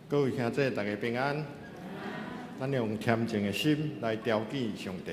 各位兄弟，大家平安。咱用虔诚的心来朝见上帝。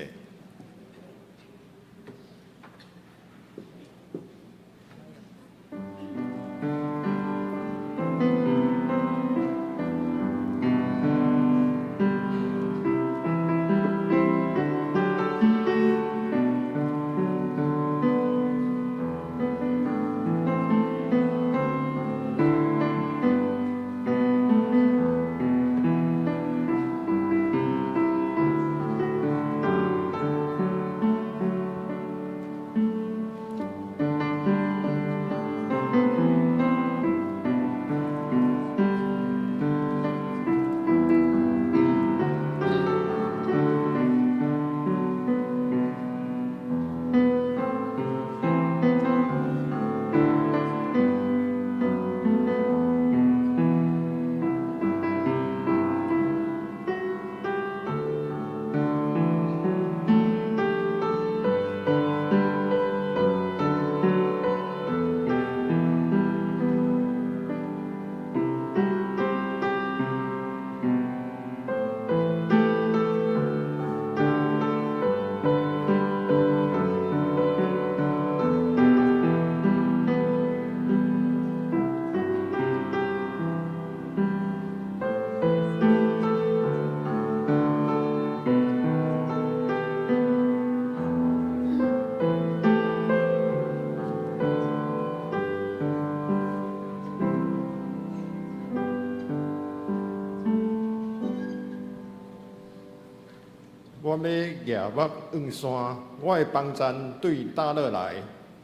我要举目望山，我的帮赞对大乐来，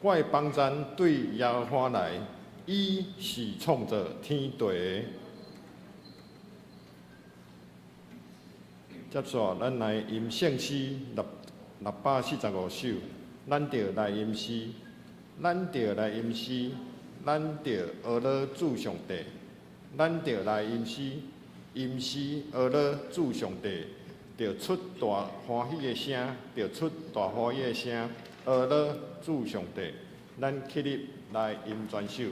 我的帮赞对耶和华来，伊是创造天地的。接续，咱来吟圣诗645首，咱着来吟诗，咱着来吟诗，咱着学了主上帝，咱着来吟诗，吟诗学了主上帝。着出大欢喜的声，着出大欢喜的声，学了主上帝，咱起立来吟全首。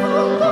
Oh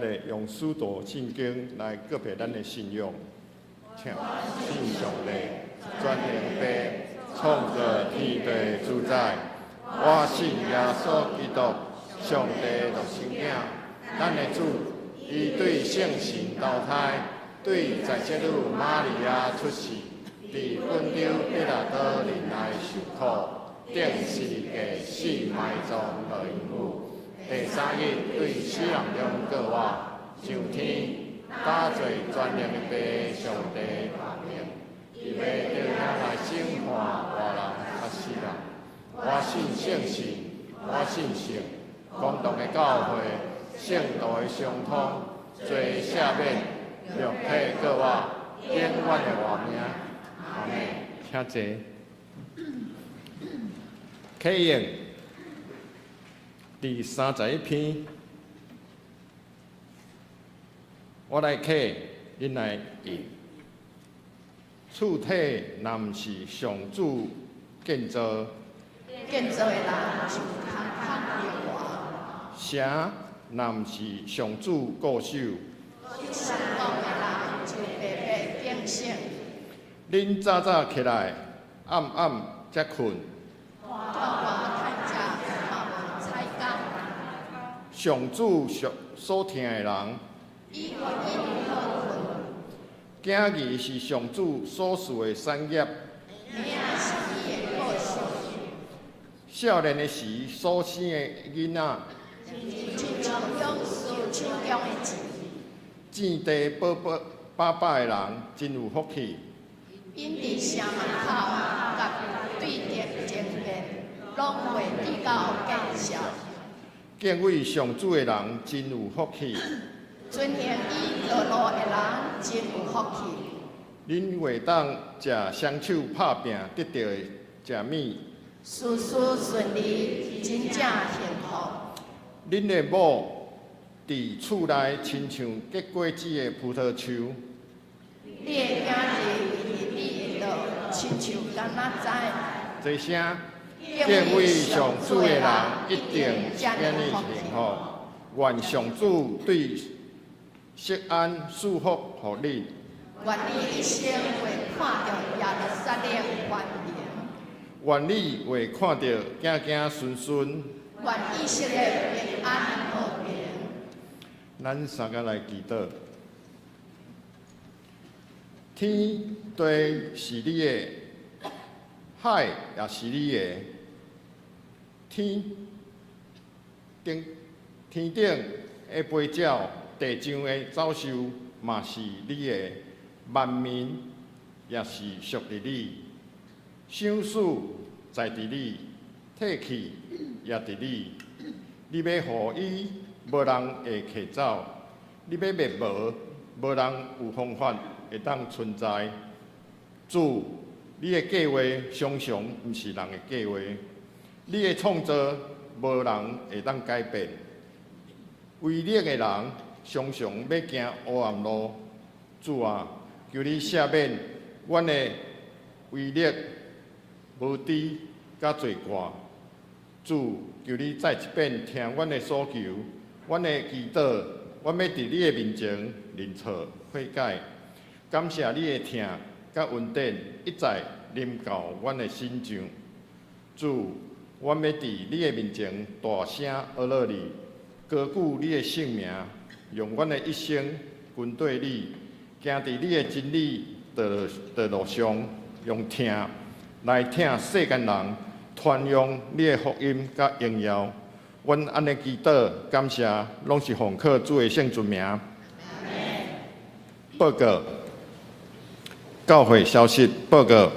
的用许多圣经来告白咱的信仰。请信上帝，全能爸，创造天地主宰。我信耶稣基督，上帝独生子，咱的主，伊对圣神投胎，对在世女玛利亚出世，伫本州彼拉多人来受苦，顶十字架死埋葬落阴府。第3日对死人中过活，上天，打做全能的爸上帝大名，伊要着遐来审判活人甲死人。我信圣神，我信圣，公道的教会，圣道的相通，罪赦免，肉体过活，永远的活命。阿门。请坐。启应第31篇，我来启，恁来应。厝体若毋是上主建造，建造的人就空空的活；城若毋是上主固守，成功的人就白白变成。恁早早起来，暗暗才困。透我趁食，嘛无采工。上主所听的人，伊愿意好困。今日是上主所赐的产业，明仔是伊的好事。少年的时所生的囡仔，亲像勇士手中的钱。种地饱的人真有福气。因伫城门口，甲对敌争辩，拢袂比较见效。敬畏上主的人真有福气。遵行伊道路的人真有福气。恁会当食双手拍拼得到的食米，事事顺利，真正幸福。恁的某伫厝内亲像结果子的葡萄树，你的囝儿伫你的道，亲像橄榄栽。这声敬畏上主的人一定愿意幸福。愿上主对錫安赐福互你。愿你一生会看到耶路撒冷繁荣。愿你会看到行行顺顺。愿以色列平安和平。咱三个来祈祷。天地是你的，海也是你的。天顶的飞鸟，地上的走兽，嘛是你的。万民也是属于你，生死在伫你，体气也伫你。你要互伊，无人会摕走；你要灭无，无人有方法会当存在。主，你的计划常常毋是人的计划，你的创造无人会当改变。唯力的人常常要行黑暗路。主啊！求你赦免阮的威力、无知、甲罪过。主，求你再一遍听阮的所求，阮的祈祷，阮要伫你的面前认错悔改。感谢你的听甲恩典一再临到阮的心上。主，阮要伫你的面前大声阿乐你，高举你的圣名，用阮的一生跟对你。行伫你的真理道路上，用听来听世间人传扬你的福音甲荣耀。阮安尼祈祷，感谢，拢是奉靠主的圣尊名。报告，教会消息报告。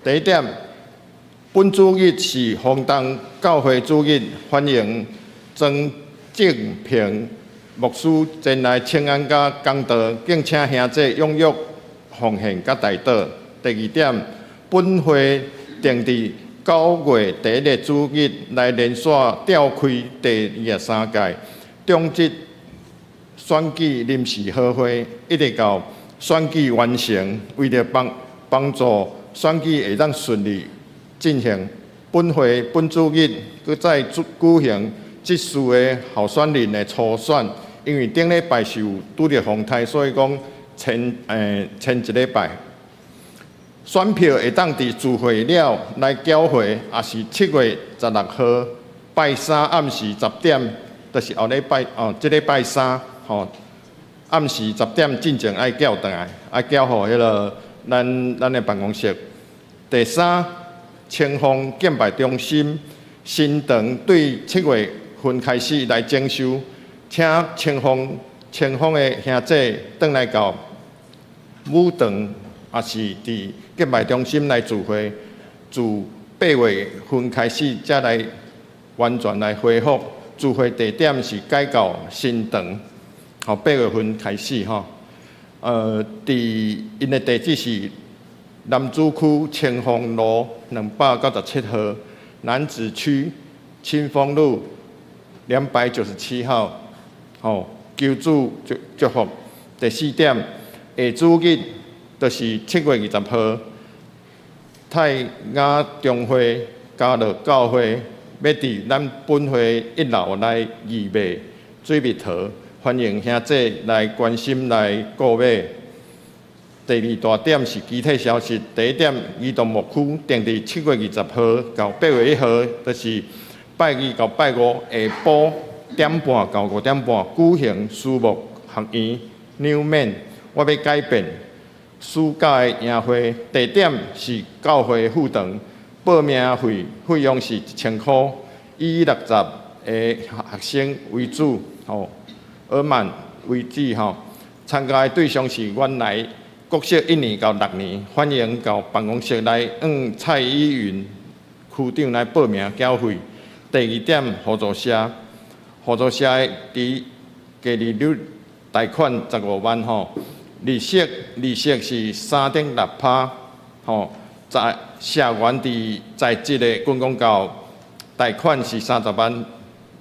第一点，本主日是丰东教会主日，欢迎曾正平牧师前来请安甲讲道，敬请兄弟踊跃奉献甲代祷。第二点，本会定伫9月第1日主日来连续召开第23届中职选举临时好会，一直到选举完成，为了帮助选举会当顺利进行，本会本主日，佮再举行这次的候选人的初选，因为顶礼拜是有拄着风台，所以讲前一礼拜。选票会当伫聚会了来缴回，也是7月16号拜三暗时10点，就是后礼拜这礼拜三暗时10点进前爱缴倒来，爱缴互迄个咱的办公室。第三，清风建牌中心新堂对7月份开始来征收，请清风的兄弟转来到武堂。也是伫建牌中心来聚会，自8月份开始才来完全来恢复。聚会地点是改到新堂，8月份开始因的地址是南子区清风路297号，楠梓区清风路297号。求主祝福。第4点，下主日。就是7月20号，泰雅中会加乐教会要伫咱本会1楼来义卖水蜜桃，欢迎兄弟来关心来购买。第2大点是具体消息，第1点，移动牧区定伫7月20号到8月1号，就是拜2到拜5下晡1点半到5点半举行书目学院 Newman， 我要改变。暑假的宴会地点是教会副堂，报名费用是1000块，以60个学生为主，额满为止参加的对象是原来国小1年到6年，欢迎到办公室来蔡依云区长来报名缴费。第2点，合作社伫加利率贷款15万利息是3.6%，在社员在职的军公教贷款是30万，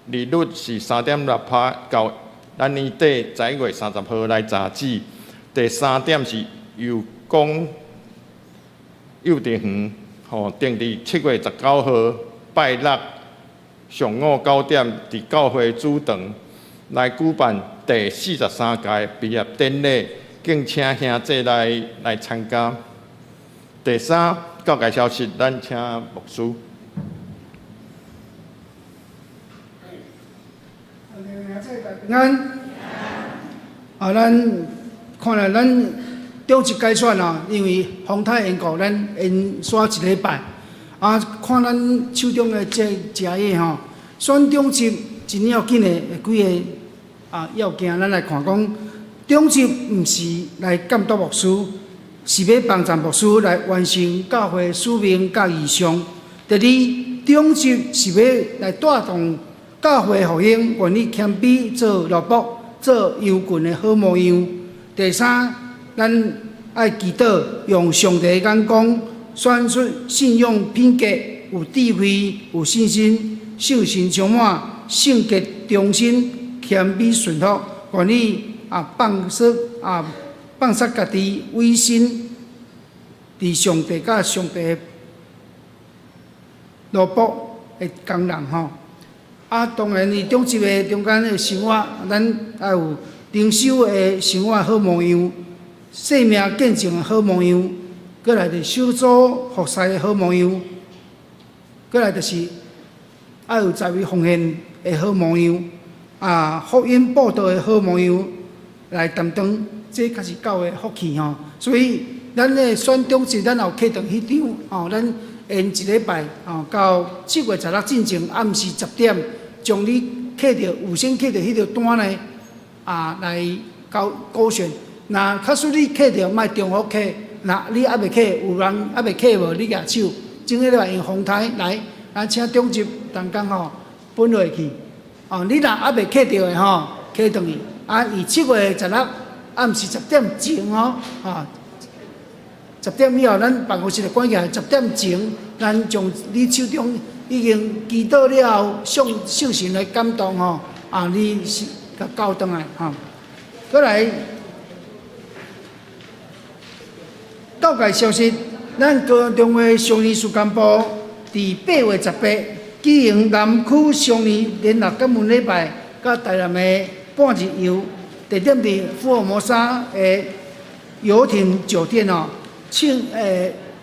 利率是3.6%，到咱年底11月30号来查止。第3点是有功幼稚园，定伫7月19号拜六上午9点，伫教会主堂来举办第43届毕业典礼。敬请兄弟来参加。第3，教界消息，咱请牧师。咱看来咱中级改选因为风台缘故，咱延选1礼拜。看咱手中的这页选中级真要紧的几个要件，咱来看讲。中级毋是来监督牧师，是要帮助牧师来完成教会使命甲异象。第2，中级是要来带动教会复兴，愿意谦卑做奴仆，做羊群的好模样。第3，咱爱祈祷，用上帝的眼光选出信用品格、有智慧、有信心、圣心充满、圣洁忠心、谦卑顺服，愿意。放弃家己委身，伫上帝甲上帝的奴仆的工人当然，伫中级的中间的生活，咱也有灵修的生活好模样，生命见证的好模样，过来就小组服侍的好模样，过来就是要有在位奉献的好模样，福音报道的好模样。来担当，这才是教会福气所以，咱的选中级，咱也有启动迄场咱延1礼拜到7月16进前暗时10点，将你摕到有先摕到迄条单呢来交勾选。那假使你摕到，莫重复摕。那你还袂摕，有人还袂摕无？你举手。今日来用风台来，咱请中级同工分落去。你若还袂摕到的摕转去。以7月16暗时10点前10点以后，咱办公室就关起来。10点前，咱将你手中已经祈祷了后，圣神来感动你是甲交转来过来，教界消息，咱高中的上义事干部伫8月18举行南区双年联合感恩礼拜，甲台南的半日游，地点伫福尔摩沙的游艇酒店哦。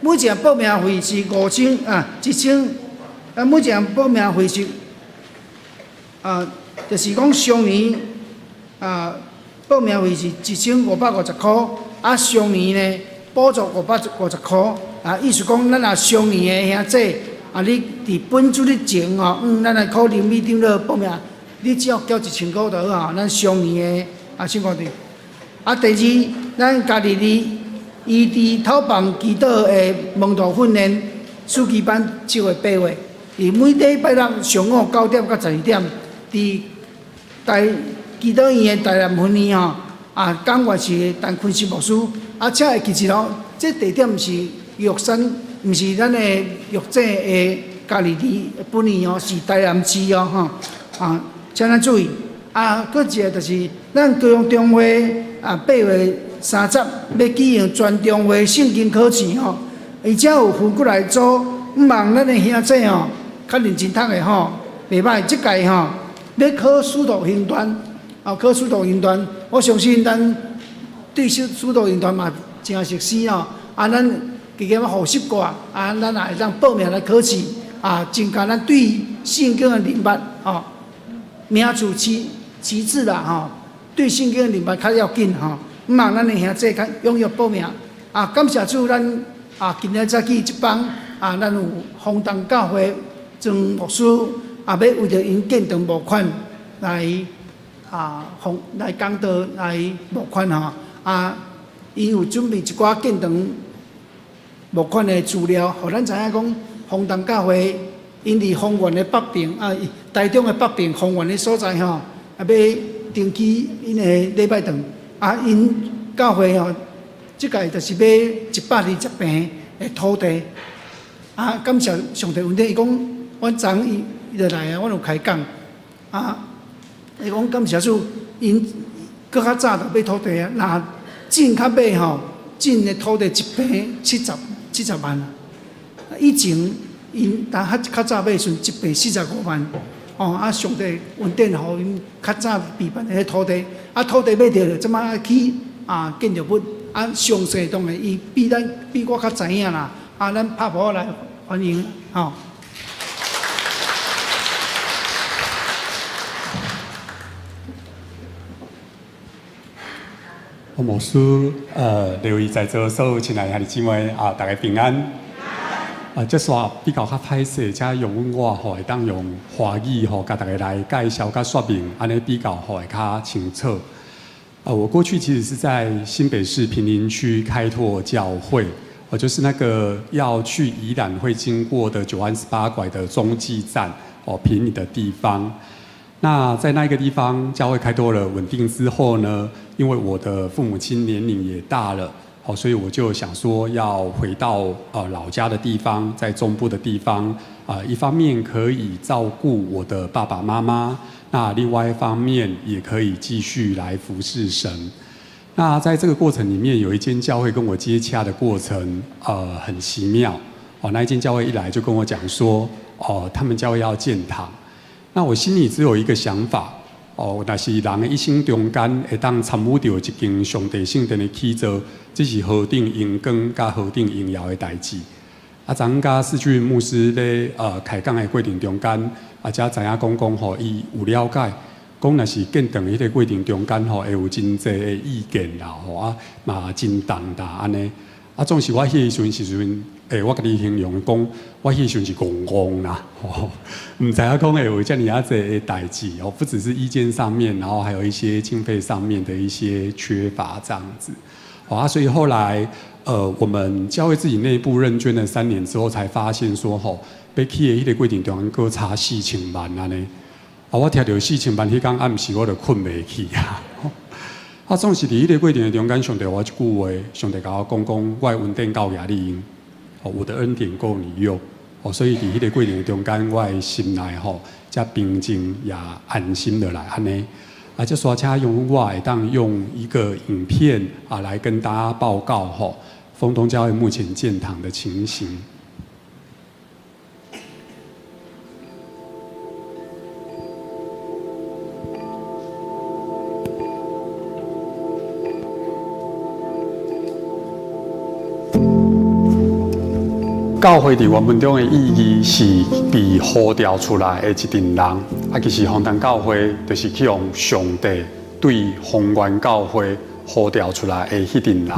每一个报名费是5000啊，1000啊，每一个报名费是就是讲双年报名费是1550块，双年呢补助550块。意思讲，咱双年的兄弟你伫本主日前咱来考虑米顶了报名，你只要交1000块就好咱双年的情况伫。第二，咱家己伊伫头房祈祷的门徒训练暑期班7月8月，伫每礼拜六上午9点到12点，伫祈祷院的台南分院讲话是陈坤师牧师，且会记住这地点是玉山，毋是咱的玉井的嘉义市本院是台南市请咱注意。搁一个就是咱高雄中会8月30要举行全中会圣经考试而且有分过来组，毋望咱的兄弟较认真读的袂歹。即届要考使徒行传，考使徒行传，我相信咱对使徒行传嘛真熟悉咱加减复习过咱也会当报名来考试增加咱对圣经的认捌名次其次啦对圣经的认捌较要紧毋望咱的兄弟较踊跃报名感谢主，咱今日早起即帮咱有丰东教会庄牧师要为着因建堂募款来来讲道来募款伊有准备一寡建堂募款的资料，互咱知影讲丰东教会因伫丰原的北边台中的北边丰原的所在要登记因的礼拜堂因教会即届就是买120平的土地感谢上帝恩典，伊讲阮昨伊就来阮有开讲伊讲感谢主，因搁较早就买土地若真较买真的土地一平70万以前因较早买时一平45万上帝恩典互因较早备办的土地土地买着了，即马起建筑物详细当然伊比我较知影啦咱拍婆来欢迎牧师，留意在座所有亲爱的兄弟姊妹大家平安。这煞比较歹势，才用我会当用华语甲大家来介绍、甲说明，安尼比较会较清楚。我过去其实是在新北市坪林区开拓教会，就是那个要去宜兰会经过的918拐的中继站坪林的地方。那在那个地方，教会开拓了稳定之后呢，因为我的父母亲年龄也大了，所以我就想说要回到老家的地方，在中部的地方一方面可以照顾我的爸爸妈妈，那另外一方面也可以继续来服侍神。那在这个过程里面，有一间教会跟我接洽的过程很奇妙那一间教会一来就跟我讲说他们教会要建堂。那我心里只有一个想法若是人的一生中间会当参与到一间上帝圣殿的起造，这是何等荣光甲何等荣耀的代志。昨昏甲世俊牧师咧开讲的过程中间，才知影讲伊有了解，讲若是建堂的迄个过程中间会有真济的意见啦嘛真重大安尼。总是我迄时阵我甲你形容讲，我迄时是戆戆啦，唔知影讲会有遮尔啊侪的代志不只是意见上面，然后还有一些经费上面的一些缺乏这样子所以后来我们教会自己内部认捐了3年之后，才发现说要起的迄个过程中间搁差4000万安尼我听到4000万迄天暗时我就困袂去总是伫迄个过程中间，上帝我一句话，上帝甲我讲，我的恩典够亚力用，我的恩典够你用，所以伫迄个过程中间，我的心内才平静也安心落来安尼。这刷车用我会当用一个影片来跟大家报告丰东教会目前建堂的情形。教会伫原文中的意义是被呼召出来的一群人，其实丰潭教会就是去用上帝对丰原教会呼召出来的迄群人。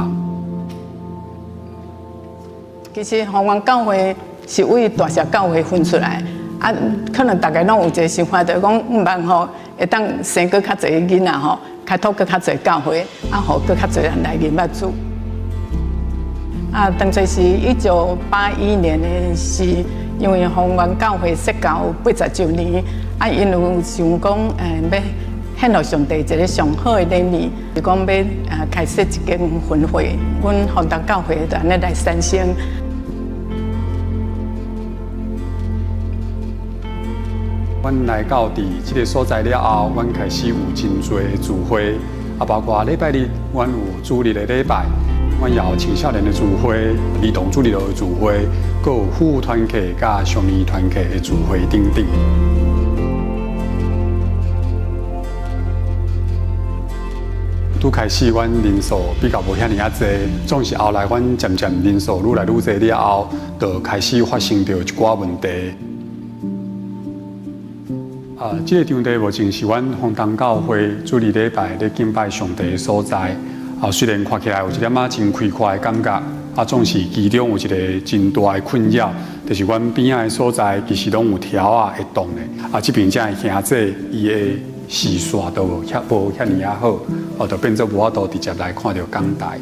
其实丰原教会是为大社教会分出来，可能大家拢有一个想法，就是讲毋茫吼会当生搁较侪囡仔吼，开拓搁较侪教会，互搁较侪人来认捌主。当初是1981年的是，因为丰原教会设教80周年，因为想讲要献予上帝一个上好的礼物，是讲要开设一间分会，阮丰潭教会就安尼来产生。阮来到伫即个所在了后，阮开始有真侪的聚会，包括礼拜日，阮有主日的礼拜。阮也有青少年的聚会、儿童主日的聚会，阁有妇团契甲上义团契的聚会等等。拄开始，阮人数比较无遐尼啊济，总是后来阮渐渐人数愈来愈济了后，就开始发生着一寡问题。这个场地目前是阮丰潭教会主日礼拜咧敬拜上帝的所在。虽然看起来有一点真开阔的感觉，总是其中有一个真大的困扰，就是阮边仔的所在其实拢有条会动的，这边才会兄弟伊的视线都无遐尼啊好，就变做无法度直接来看到讲台。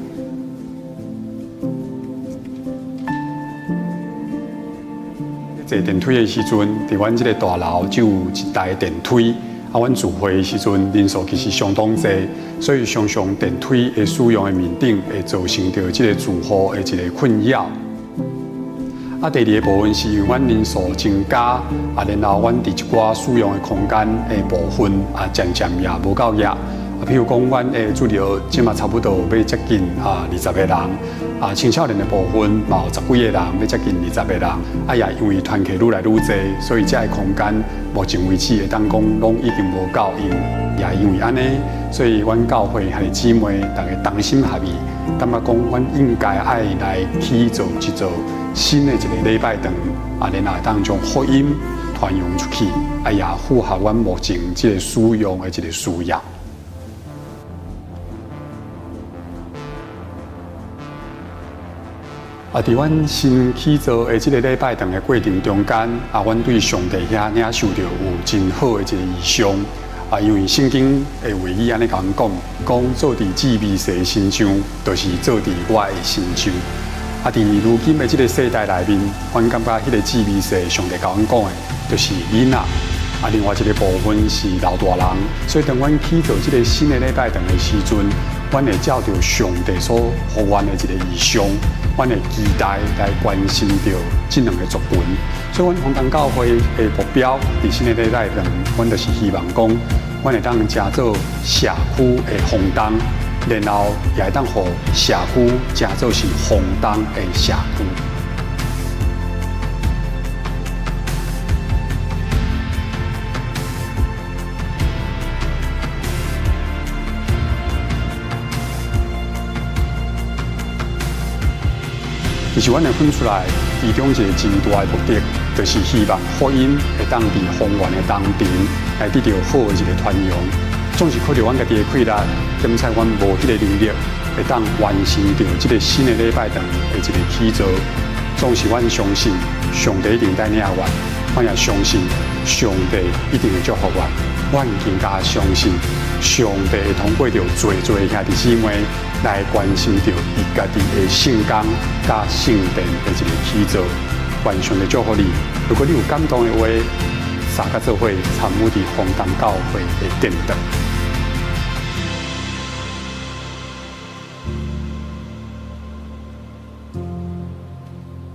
坐电梯的时阵，伫阮这个大楼就有一台电梯。阮聚会的时阵人数其实相当济，所以常常电梯的使用的面顶会造成着这个住户的一个困扰。第二个部分是阮人数增加，然后阮伫一寡使用的空间的部分渐渐也无够热。譬如讲，阮的主流即嘛差不多要接近20个人，青少年的部分嘛有10几个人，要接近20个人。也因为团契愈来愈济，所以这个空间目前为止会当讲拢已经无够用。也因为安尼，所以阮教会还是姊妹大家同心合意，感觉讲阮应该爱来去做一座新的一个礼拜堂，然后当将福音传扬出去，也符合阮目前这个使用的一个需要。伫阮新起造的这个礼拜堂的过程中间，阮对上帝遐领受到有真好的一个意象。因为圣经的话语安尼甲阮讲做伫至美事的身上，就是做伫我的身上。伫如今的这个世代内面，阮感觉迄个至美事，上帝甲阮讲的，就是囡仔。另外一个部分是老大人。所以当阮起造这个新的礼拜堂的时阵，阮会照着上帝所予阮的一个意象。阮会期待来关心着这两个族群，所以阮丰潭教会的目标，伫新的礼拜堂，阮就是希望讲，阮会当加做社区的丰塘，然后也会当互社区加做是丰塘的社区。其实，阮会分出来，其中一个真大的目的，就是希望福音会当伫丰原的当地来得到好的一个传扬。总是靠着阮家己的气力，兼且阮无迄个能力，会当完成着这个新的礼拜堂的一个起造。总是阮相信上帝一定带领阮，阮也相信上帝一定会祝福阮。阮更加相信上帝会通过着最兄弟姊妹来关心着伊家己的圣工甲圣殿的一个起造。愿上帝祝福你。如果你有感动的话，三甲做伙参与伫丰潭教会的殿堂。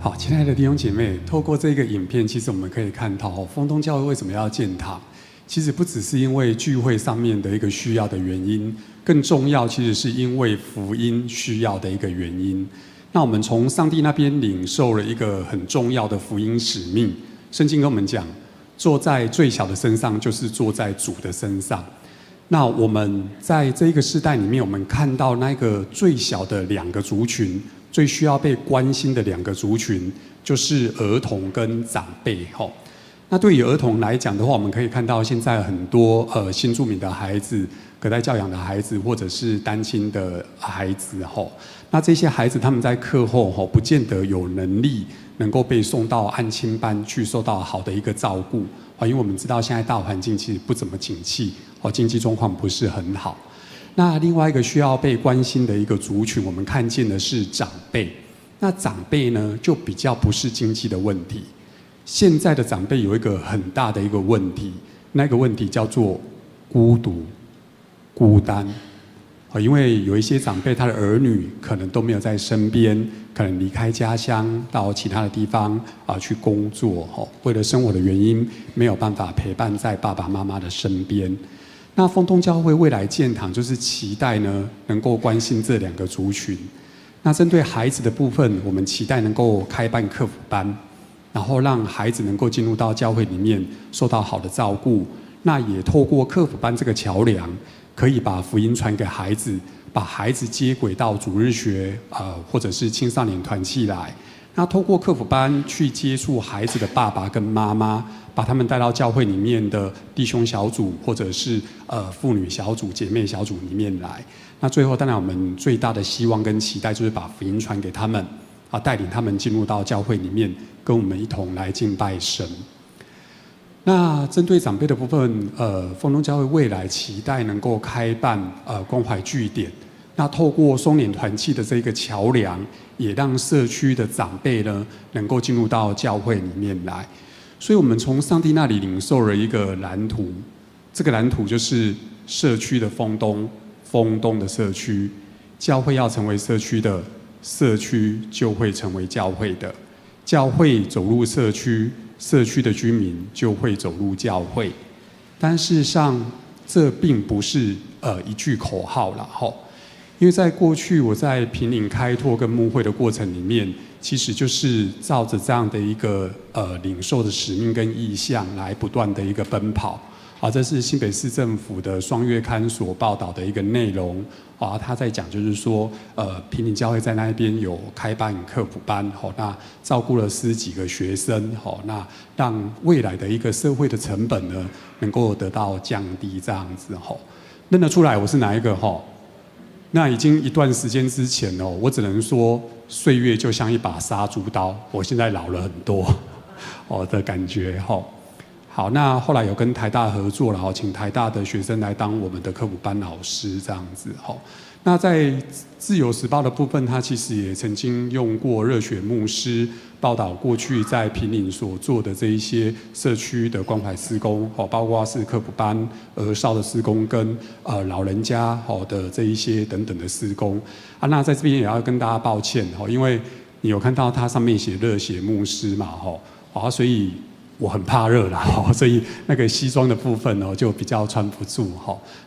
好，亲爱的弟兄姐妹，透过这个影片，其实我们可以看到，丰东教会为什么要建堂？其实不只是因为聚会上面的一个需要的原因，更重要其实是因为福音需要的一个原因。那我们从上帝那边领受了一个很重要的福音使命。圣经跟我们讲，坐在最小的身上，就是坐在主的身上。那我们在这一个世代里面，我们看到那个最小的两个族群，最需要被关心的2个族群，就是儿童跟长辈吼。那对于儿童来讲的话，我们可以看到现在很多新住民的孩子、隔代教养的孩子，或者是单亲的孩子吼。那这些孩子他们在课后吼，不见得有能力能够被送到安亲班去受到好的一个照顾啊，因为我们知道现在大环境其实不怎么景气，哦，经济状况不是很好。那另外一个需要被关心的一个族群，我们看见的是长辈。那长辈呢，就比较不是经济的问题。现在的长辈有一个很大的一个问题，那个问题叫做孤独、孤单。因为有一些长辈，他的儿女可能都没有在身边，可能离开家乡到其他的地方去工作，为了生活的原因，没有办法陪伴在爸爸妈妈的身边。那丰东教会未来建堂就是期待呢，能够关心这2个族群。那针对孩子的部分，我们期待能够开办客服班，然后让孩子能够进入到教会里面，受到好的照顾。那也透过客服班这个桥梁，可以把福音传给孩子，把孩子接轨到主日学或者是青少年团契来。那透过客服班去接触孩子的爸爸跟妈妈，把他们带到教会里面的弟兄小组或者是妇女小组、姐妹小组里面来。那最后当然我们最大的希望跟期待就是把福音传给他们带领他们进入到教会里面，跟我们一同来敬拜神。那针对长辈的部分，丰东教会未来期待能够开办关怀据点。那透过松联团契的这个桥梁，也让社区的长辈呢能够进入到教会里面来。所以我们从上帝那里领受了一个蓝图，这个蓝图就是社区的丰东的社区，教会要成为社区的，社区就会成为教会的，教会走入社区，社区的居民就会走入教会。但事实上，这并不是一句口号啦吼。因为在过去我在坪林开拓跟牧会的过程里面，其实就是照着这样的一个领受的使命跟意向来不断的一个奔跑。这是新北市政府的双月刊所报道的一个内容。他在讲就是说，坪林教会在那边有开办客服班，那照顾了10几个学生，那让未来的一个社会的成本呢，能够得到降低这样子。认得出来我是哪一个？那已经一段时间之前我只能说岁月就像一把杀猪刀，我现在老了很多的感觉。好，那后来有跟台大合作了，请台大的学生来当我们的客服班老师这样子。那在自由时报的部分，他其实也曾经用过热血牧师报道过去在坪林所做的这一些社区的关怀施工，包括是客服班、儿少的施工跟老人家的这一些等等的施工。那在这边也要跟大家抱歉，因为你有看到它上面写热血牧师嘛，所以我很怕热啦，所以那个西装的部分就比较穿不住。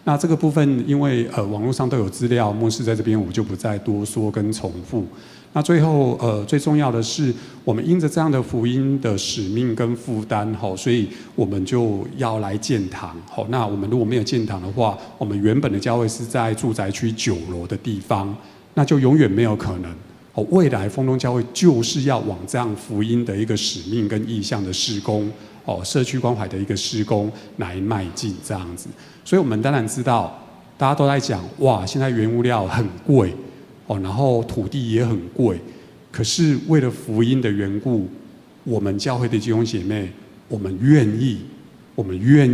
那这个部分因为网络上都有资料，牧师在这边我就不再多说跟重复。那最后最重要的是，我们因着这样的福音的使命跟负担，所以我们就要来建堂。那我们如果没有建堂的话，我们原本的教会是在住宅区9楼的地方，那就永远没有可能。未来丰东教会就是要往这样福音的一个使命跟意向的事工，社区关怀的一个事工来迈进这样子。所以我们当然知道，大家都在讲，哇，现在原物料很贵，然后土地也很贵，可是为了福音的缘故，我们教会的弟兄姐妹，我们愿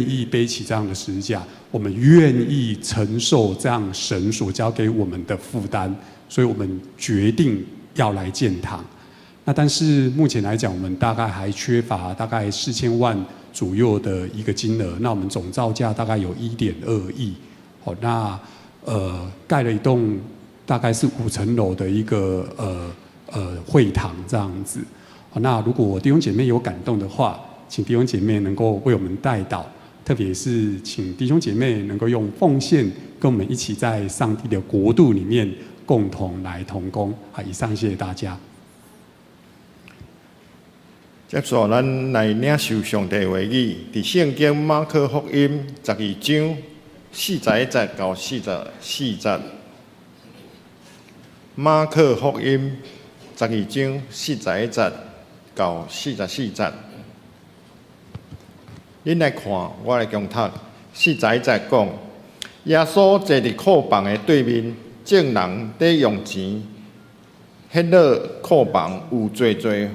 意背起这样的十字架，我们愿意承受这样神所交给我们的负担，所以我们决定要来建堂。那但是目前来讲，我们大概还缺乏大概4000万左右的一个金额，那我们总造价大概有1.2亿。那盖了一栋大概是5层楼的一个会堂这样子。那如果弟兄姐妹有感动的话，请弟兄姐妹能够为我们代祷，特别是请弟兄姐妹能够用奉献跟我们一起在上帝的国度里面共同来同工。以上谢谢大家。接续咱来领受上帝话语，伫圣经马可福音12章41节到44节。马可福音12章41节到44节。恁来看，我来强读。41节讲，耶稣坐伫库房的对面，众人在用钱。迄落库房有侪侪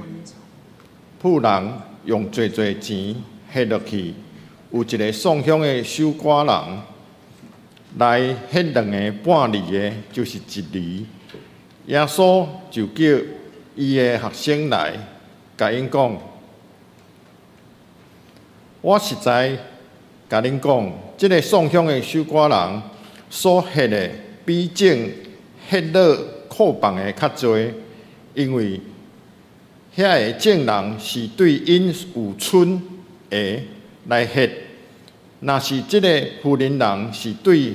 富人用侪侪钱迄落去，有一个送香的守寡人来迄2个半厘的，就是1厘。耶稣就叫伊的学生来，甲因讲：我实在甲恁讲，即个送香的守寡人所ฮ็的比种迄落库房的较侪，因为遐个众人是对因有剩的来ฮ็，若是即个富人人是对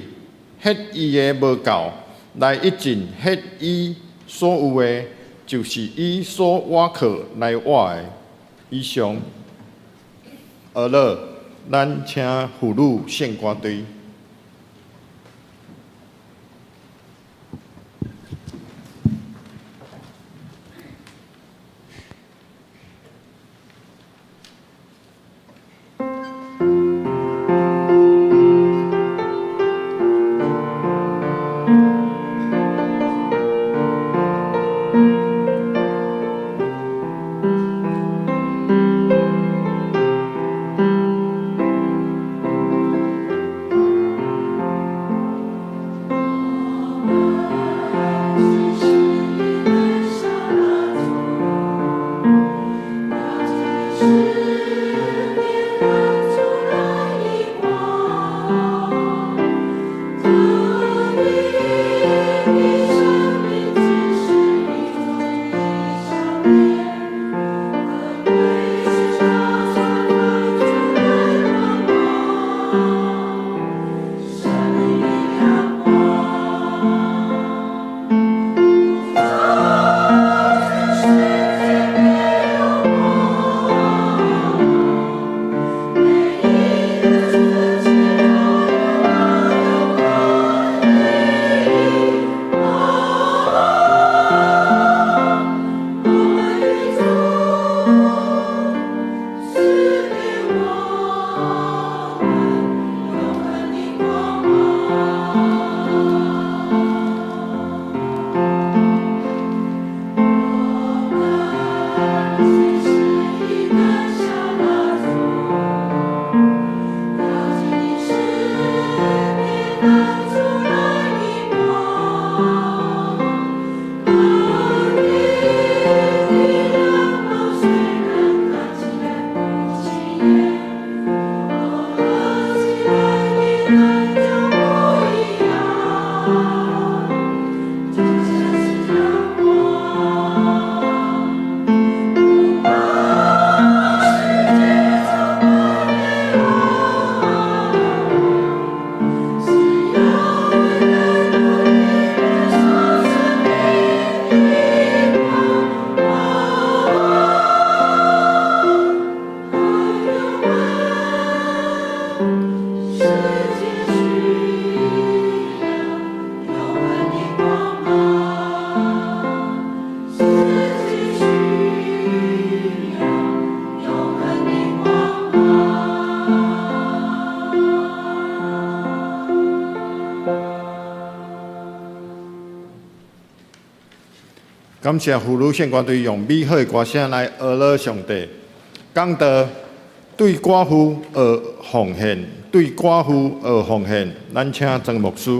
ฮ็伊的无够来一尽ฮ็伊所有的，就是伊所挖课来挖的。以上，咱请妇女献歌队。感谢妇女献歌队用美好的歌声来娱乐上帝，讲到对寡妇而奉献，对寡妇而奉献。咱请曾牧师。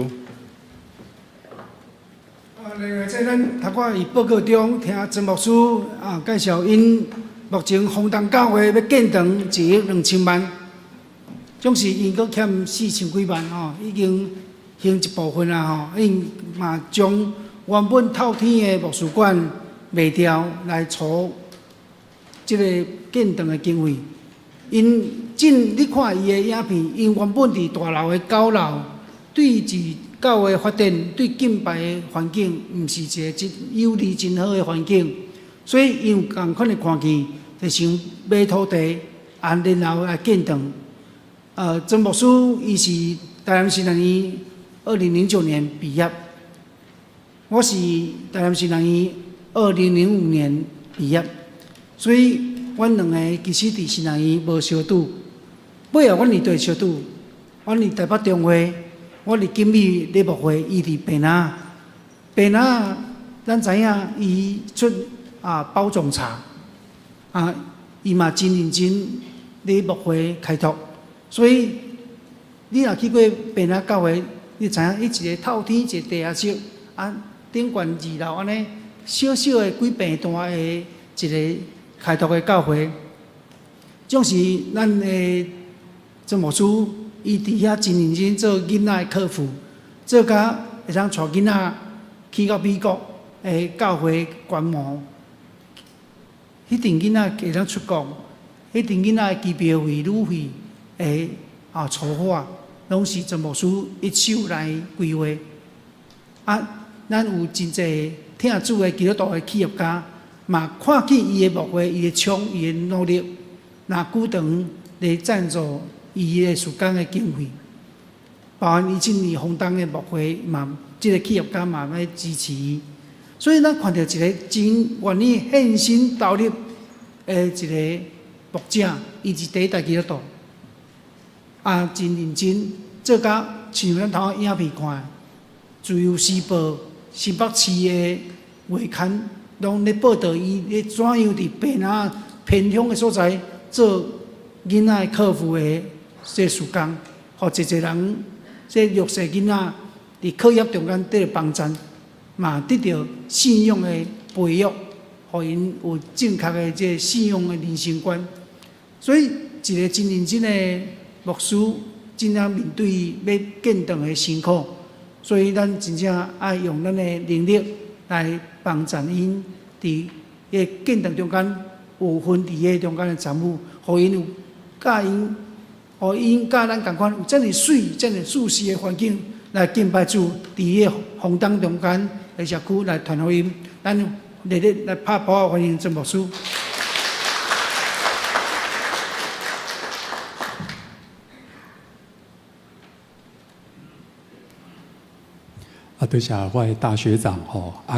另外，在咱头仔伊报告中听曾牧师介绍因目前丰东教会要建堂1亿2000万，总是因阁欠4000几万已经行一部分啦因嘛将原本透天的牧师馆卖掉来筹这个建堂的经费。因你看伊的影片，因原本伫大楼的9楼，对住教会发展、对敬拜的环境，毋是一个有利真好的环境，所以因有共款的看见，就想买土地，然后来建堂。曾牧师伊是台南新南医2009年毕业。我是台南新南医2005年毕业，所以阮两个其实伫新南医无相拄。尾后阮伫对相拄，阮伫台北中会，我伫金美礼博会，伊伫平南。平南咱知影伊出包种茶，伊嘛真认真礼博会开拓，所以你若去过平南教会，你知影伊一个透天一个地下室，顶悬2楼安尼，小小的几平大的一个开拓的教会，总是咱的曾牧师，伊伫遐真认真做囡仔的客服，做甲会当带囡仔去到美国的教会观摩。迄阵囡仔会当出国，迄阵囡仔的机票费、旅费的粗花，拢是曾牧师一手来规划。咱有真侪听主的基督徒的企业家，嘛看见伊的牧会、伊的冲、伊的努力，拿久长来赞助伊的事工的经费，包含伊今年红灯的牧会嘛，即个企业家嘛来支持伊。所以咱看到一个真愿意献身投入的一个牧者，伊是第一代基督徒，真认真做甲像咱头影片看的，自由时报、新北市的月刊，拢咧报道伊咧怎样伫平南偏乡的所在做囡仔的客服的这事工，互一个人这弱势囡仔伫课业中间得到帮助。嘛得到信用的培育，互因有正确的这信用的人生观。所以一个真认真的牧师，真正面对要建堂的辛苦，所以咱真正爱用咱的能力来帮助因伫个建堂中间有分伫个中间的产物，互因有甲因，互因甲咱共款有遮尔水、遮尔舒适的环境来敬拜主，伫个红灯中间。在社区来传福音，咱热烈来拍鼓欢迎曾牧师。多谢我的大学长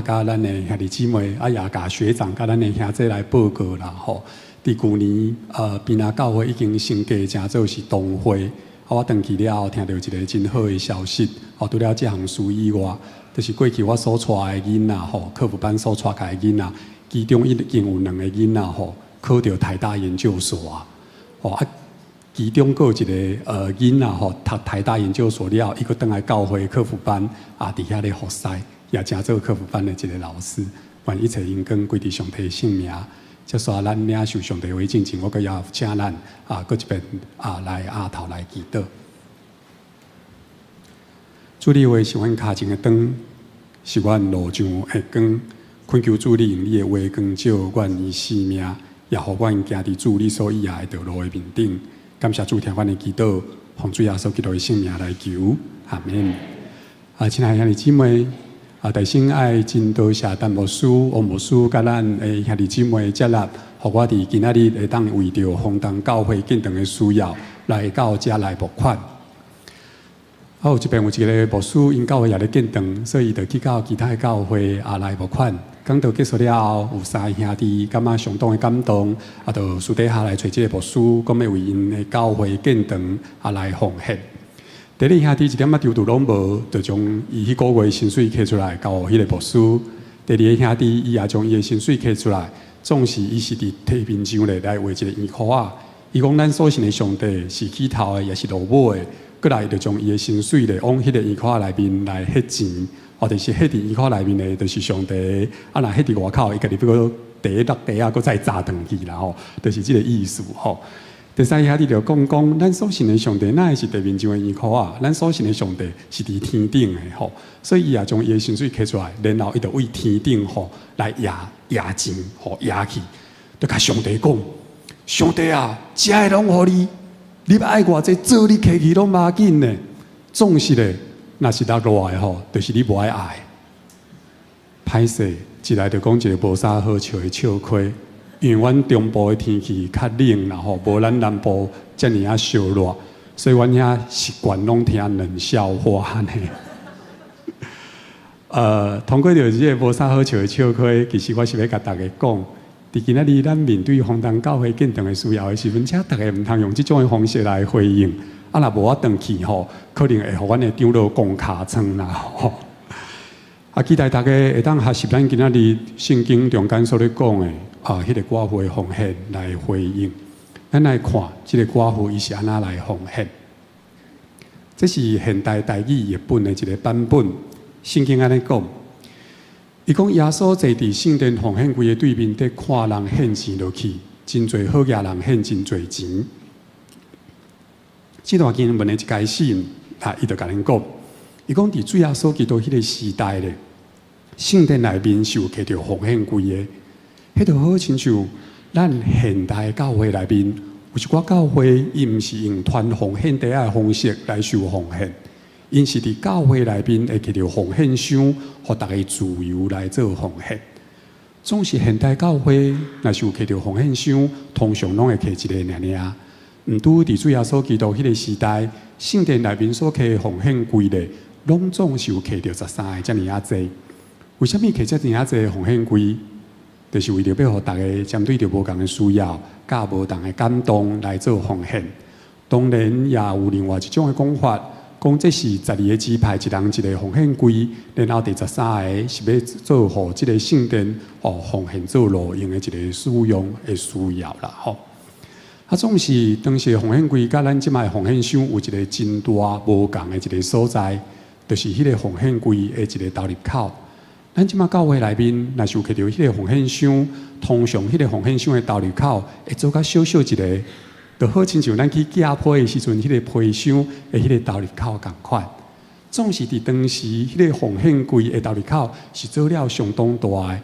甲咱的兄弟姊妹，也甲学长甲咱的兄弟来报告啦伫去年平南教会已经升格成做是同会，我回去了后听到一个真好的消息，除了这项事以外。就是过去我所带的囡仔客服班所带的囡仔，其中已经有2个囡仔考到台大研究所其中还有一个囡仔读台大研究所了，伊佫倒来教会客服班伫遐咧服侍，也正做客服班的一个老师。愿一切因光归伫上帝性命。接续咱领受上帝话进前，我佫要请咱佫一遍来头来祈祷。主你话是阮脚前的灯，是阮路上的光。恳求主你用你的话光照阮的生命，也互阮行伫主你所以的道路的面顶。感谢主听阮的祈祷，奉主耶稣基督的性命来求，阿门。亲爱的兄弟姊妹，大心爱真多谢陈牧师、王牧师，甲咱的兄弟姊妹接纳，互我伫今仔日会当为着红灯教会建堂的需要，来到遮来募款。有这边有一个牧师，因教会也咧建堂，所以就去到其他的教会来募款。讲道结束了后，有3兄弟感觉相当的感动，就私底下来找这个牧师，讲要为因的教会建堂来奉献。第2兄弟一点丢拢无，就将伊迄个月薪水摕出来交迄个牧师。第2个兄弟伊也将伊的薪水摕出来，总是伊是伫替面上咧来画一个圆箍仔。伊讲咱所信的上帝是起头的，也是落尾的。过来就将伊的薪水咧往迄个圆箍仔内面来迄钱，或者是迄伫圆箍内面咧，就是上帝。若迄伫外口，伊家己要搁第一落地搁再炸断去啦就是即个意思第3兄弟就讲，咱所信的上帝，哪会是地面上的圆箍仔？咱所信的上帝是伫天顶的所以伊也将伊的薪水摕出来，然后伊就为天顶来压钱压去，就甲上帝讲：上帝啊，遮个拢互你。你要爱偌济，做你客气拢无要紧呢。总是咧，若是落落来就是你无爱爱。歹势，一来就讲一个无啥好笑的笑话，因为阮中部的天气较冷啦无咱南部遮尔烧热，所以阮遐习惯拢听冷笑话呢。通过着这个无啥好笑的笑话，其实我是要甲大家讲，伫今仔日咱面对丰塘教会建堂的需要的时阵，请大家毋通用这种的方式来回应。啊，若无我转去吼，可能会互阮的长老讲尻川啦吼。啊，期待大家会当学习咱今仔日圣经中间所咧讲的迄个寡妇的奉献来回应。咱来看这个寡妇伊是安怎来奉献。这是现代台语译本的一个版本。圣经安尼讲，伊讲耶稣坐伫圣殿奉献柜的对面，伫看人献钱落去，真侪好野人献真侪钱。这段经文的一开始，伊就甲恁讲，伊讲伫主耶稣基督迄个时代咧，圣殿内面是有刻着奉献柜的，迄就好亲像咱现代教会内面有一寡教会，伊毋是用传奉献袋的方式来受奉献，因是伫教会内面会刻着奉献箱，互大家自由来做奉献。总是现代教会若是有刻着奉献箱，通常拢会刻一个尔。毋拄伫主耶稣基督迄个时代，圣殿内面所刻的奉献柜咧，拢总是有刻着13个遮尔啊侪。为什么刻遮尔啊侪的奉献柜？就是为着要互大家针对着无共的需要，甲无同的感动来做奉献。当然也有另外一种的讲法，讲这是12个支派一人一个奉献柜，然后第13个是要做互即个圣殿奉献做路用的一个使用的需要啦吼。啊，总是当时奉献柜甲咱即卖奉献箱有一个真大无共的一个所在，就是迄个奉献柜的一个投入口。咱即卖教会内面，若是有摕到迄个奉献箱，通常迄个奉献箱的投入口会做甲小小一个，就好亲像咱去寄批的时阵，迄个批箱的迄个投入口共款。总是伫当时迄个奉献柜的投入口是做了相当大的，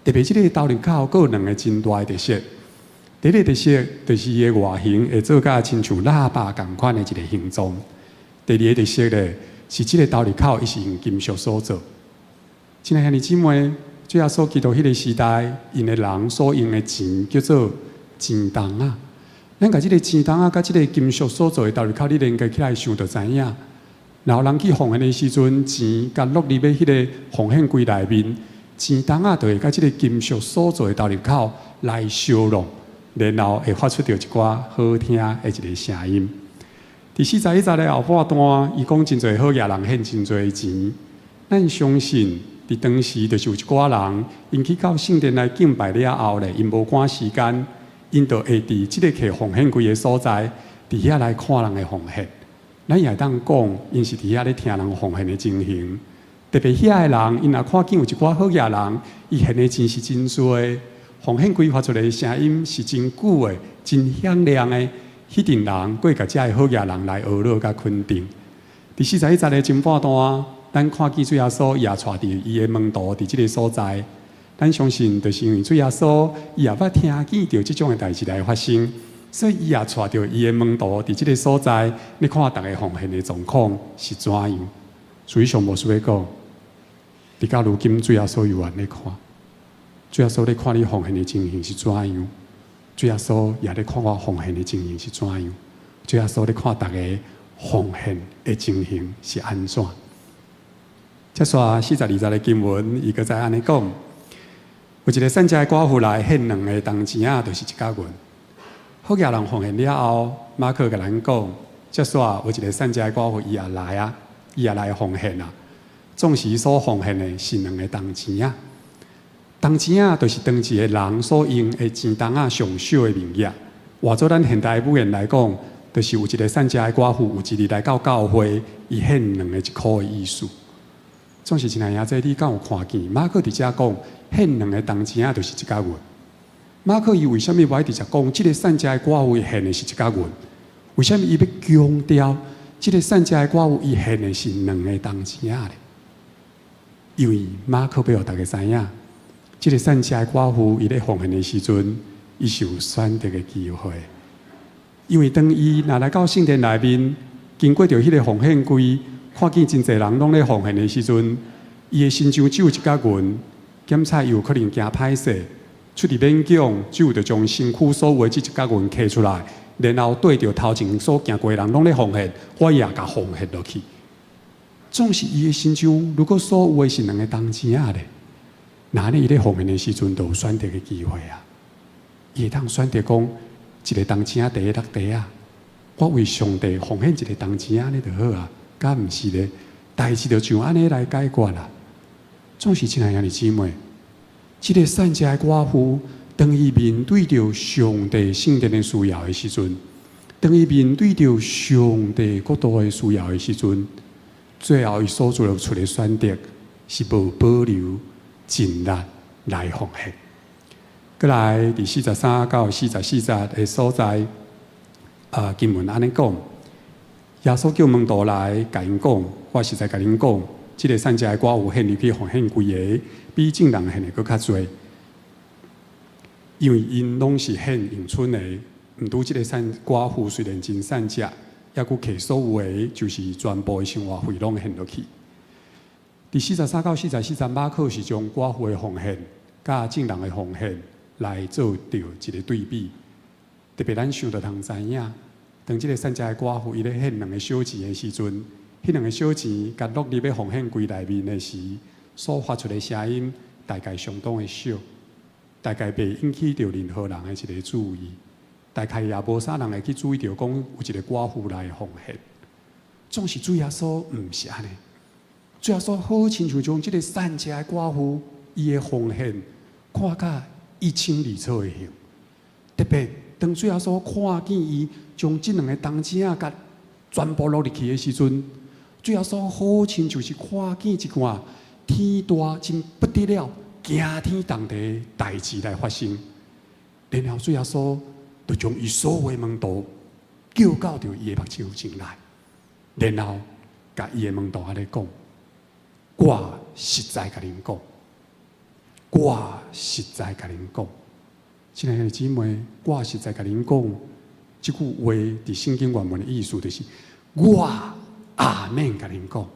特别即个投入口佫有2个真大的特色。第一个特色就是伊的外形会做甲亲像喇叭共款的一个形状。第二个特色咧是即个投入口伊是用金属所做。亲爱兄弟姊妹，主耶稣基督迄个时代，因的人所用的钱叫做钱筒啊。咱甲即个钱筒啊，甲即个金属所做的投入口，你连接起来想就知影。然后人去奉献的时阵，钱甲落入去迄个奉献柜内面，钱筒啊就会甲即个金属所做的投入口来相容。然后会发出着一寡好听的一个声音。第41节的后半段，伊讲真侪好野人献真侪钱。咱相信，伫当时就是有一寡人，因去到圣殿来敬拜了后咧，因无赶时间，因就会伫即个摕奉献柜的所在，伫遐来看人的奉献。咱也当讲，因是伫遐咧听人奉献的情形。特别遐的人，因若看见有一寡好野人，伊献的钱是真多。奉献柜发出来的声音是真久的、真响亮的，迄阵人过甲遮的好野人来娱乐甲肯定。第41节的前半段，咱看见主耶稣也带伫伊的门徒伫即个所在，咱相信就是因为主耶稣伊也捌听见着即种的代志来发生，所以伊也带着伊的门徒伫即个所在，你看大家奉献的状况是怎样。所以上无需要讲，直到如今主耶稣有安尼看。主耶稣咧看你奉献的情形是怎样？主耶稣也咧看我奉献的情形是怎样？主耶稣咧看大家奉献的情形是安怎？接续42节的经文，伊搁再安尼讲：有一个善家的寡妇来献2个铜钱啊，就是1角银。好野人奉献了后，马可甲咱讲：接续有一个善家的寡妇，伊也来啊，伊也来奉献啊。总是所奉献的是2个铜钱啊。铜钱啊，就是当时的人所用的钱筒啊上少的名额。换做咱现代语言来讲，就是有一个善家的寡妇，有一日来到教会，伊献2个1箍的意思。总是真系兄弟，你敢有看见？马可伫遮讲献2个铜钱啊，就是1角银。马可伊为什么要伫遮讲？即个善家的寡妇献的是1角银？为什么伊要强调即个善家的寡妇伊献的是2个铜钱啊咧？因为马可要互大家知影。即个善家的寡妇，伊咧奉献的时阵，伊是有选择的机会。因为当伊若来到圣殿内面，经过着迄个奉献柜，看见真侪人拢咧奉献的时阵，伊的心上只有1角银，检查又有可能惊歹势，出伫勉强，只有着将身躯所有的即1角银摕出来，然后对着头前所行过的人拢咧奉献，我也甲奉献落去。总是伊的心中，如果所有的是两个铜钱啊咧，那呢伊咧奉献的时阵，就有选择的机会啊。伊会当选择讲，一个铜钱第一落地啊，我为上帝奉献一个铜钱安尼就好啊，敢毋是咧？代志就像安尼来解决啦。总是亲爱兄弟姊妹，这个善家的寡妇，当伊面对着上帝圣殿的需要的时阵，当伊面对着上帝国度的需要的时阵，最后伊所做出的选择是无保留尽力来奉献。过来第43到44节的所在，经文安尼讲。耶稣叫门徒来，甲因讲：我实在甲恁讲，这个善家的寡妇献入去奉献规个，比正人献的搁较多。因为因拢是献迎春的，毋拄这个善寡妇虽然真善食，也佫摕所有的，就是全部的生活费拢献落去。第43到44节马可是将寡妇的奉献，甲正人的奉献来做着一个对比，特别咱想着通知影。当这个善家的寡妇伊咧献两个小钱的时阵，迄两个小钱甲落入咧奉献柜内面的时，所发出的声音大概相当的小，大概袂引起着任何人的一个注意，大概也无啥人会去注意到讲有一个寡妇来奉献。总是主耶稣毋是安尼，主耶稣好亲像将这个善家的寡妇伊的奉献看甲一清二楚的形，特别当主耶稣看见伊。将这两个铜钱啊，甲全部落入去的时阵，主耶稣好亲就是看见一件天大真不得了、惊天动地的代志来发生。然后主耶稣就将伊所有的门徒叫到着伊的目睭前来，然后甲伊的门徒安尼讲：我实在甲恁讲，我实在甲恁讲，亲爱的姊妹，我实在甲恁讲。这句话伫圣经原文的意思就是：我阿免甲恁讲。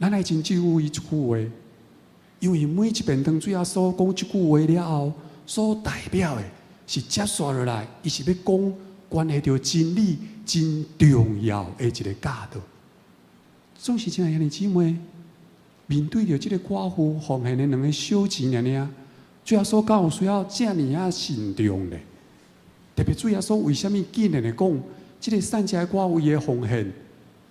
咱来真注意这句话，因为每一遍当主耶稣讲这句话了后，所代表的是接续落来，伊是要讲关系到真理真重要的一个教导。总是亲爱的姊妹，面对着这个寡妇奉献的两个小钱尔，主耶稣敢有需要这么啊慎重呢？特别主耶稣为什么竟然的讲，这个善家的寡妇的奉献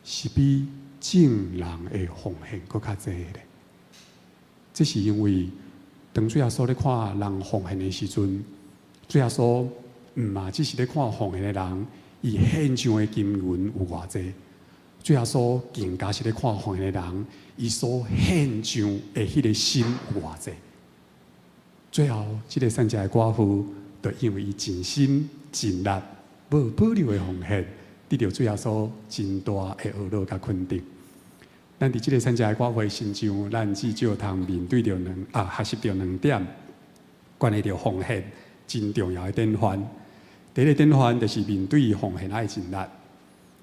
是比正人的奉献更较多的？这是因为当主耶稣咧看人奉献的时阵，主耶稣毋嘛只是咧看奉献的人，伊献上的金银有偌济。主耶稣更加是咧看奉献的人，伊所献上的迄个心有偌济。最后，这个善家的寡妇。就因为伊尽心尽力、无保留的奉献，得到主耶稣真大的娱乐甲肯定。咱伫这个善家的寡妇身上，咱至少通面对着学习着两点，关系着奉献真重要的典范。第一个典范就是面对奉献爱尽力。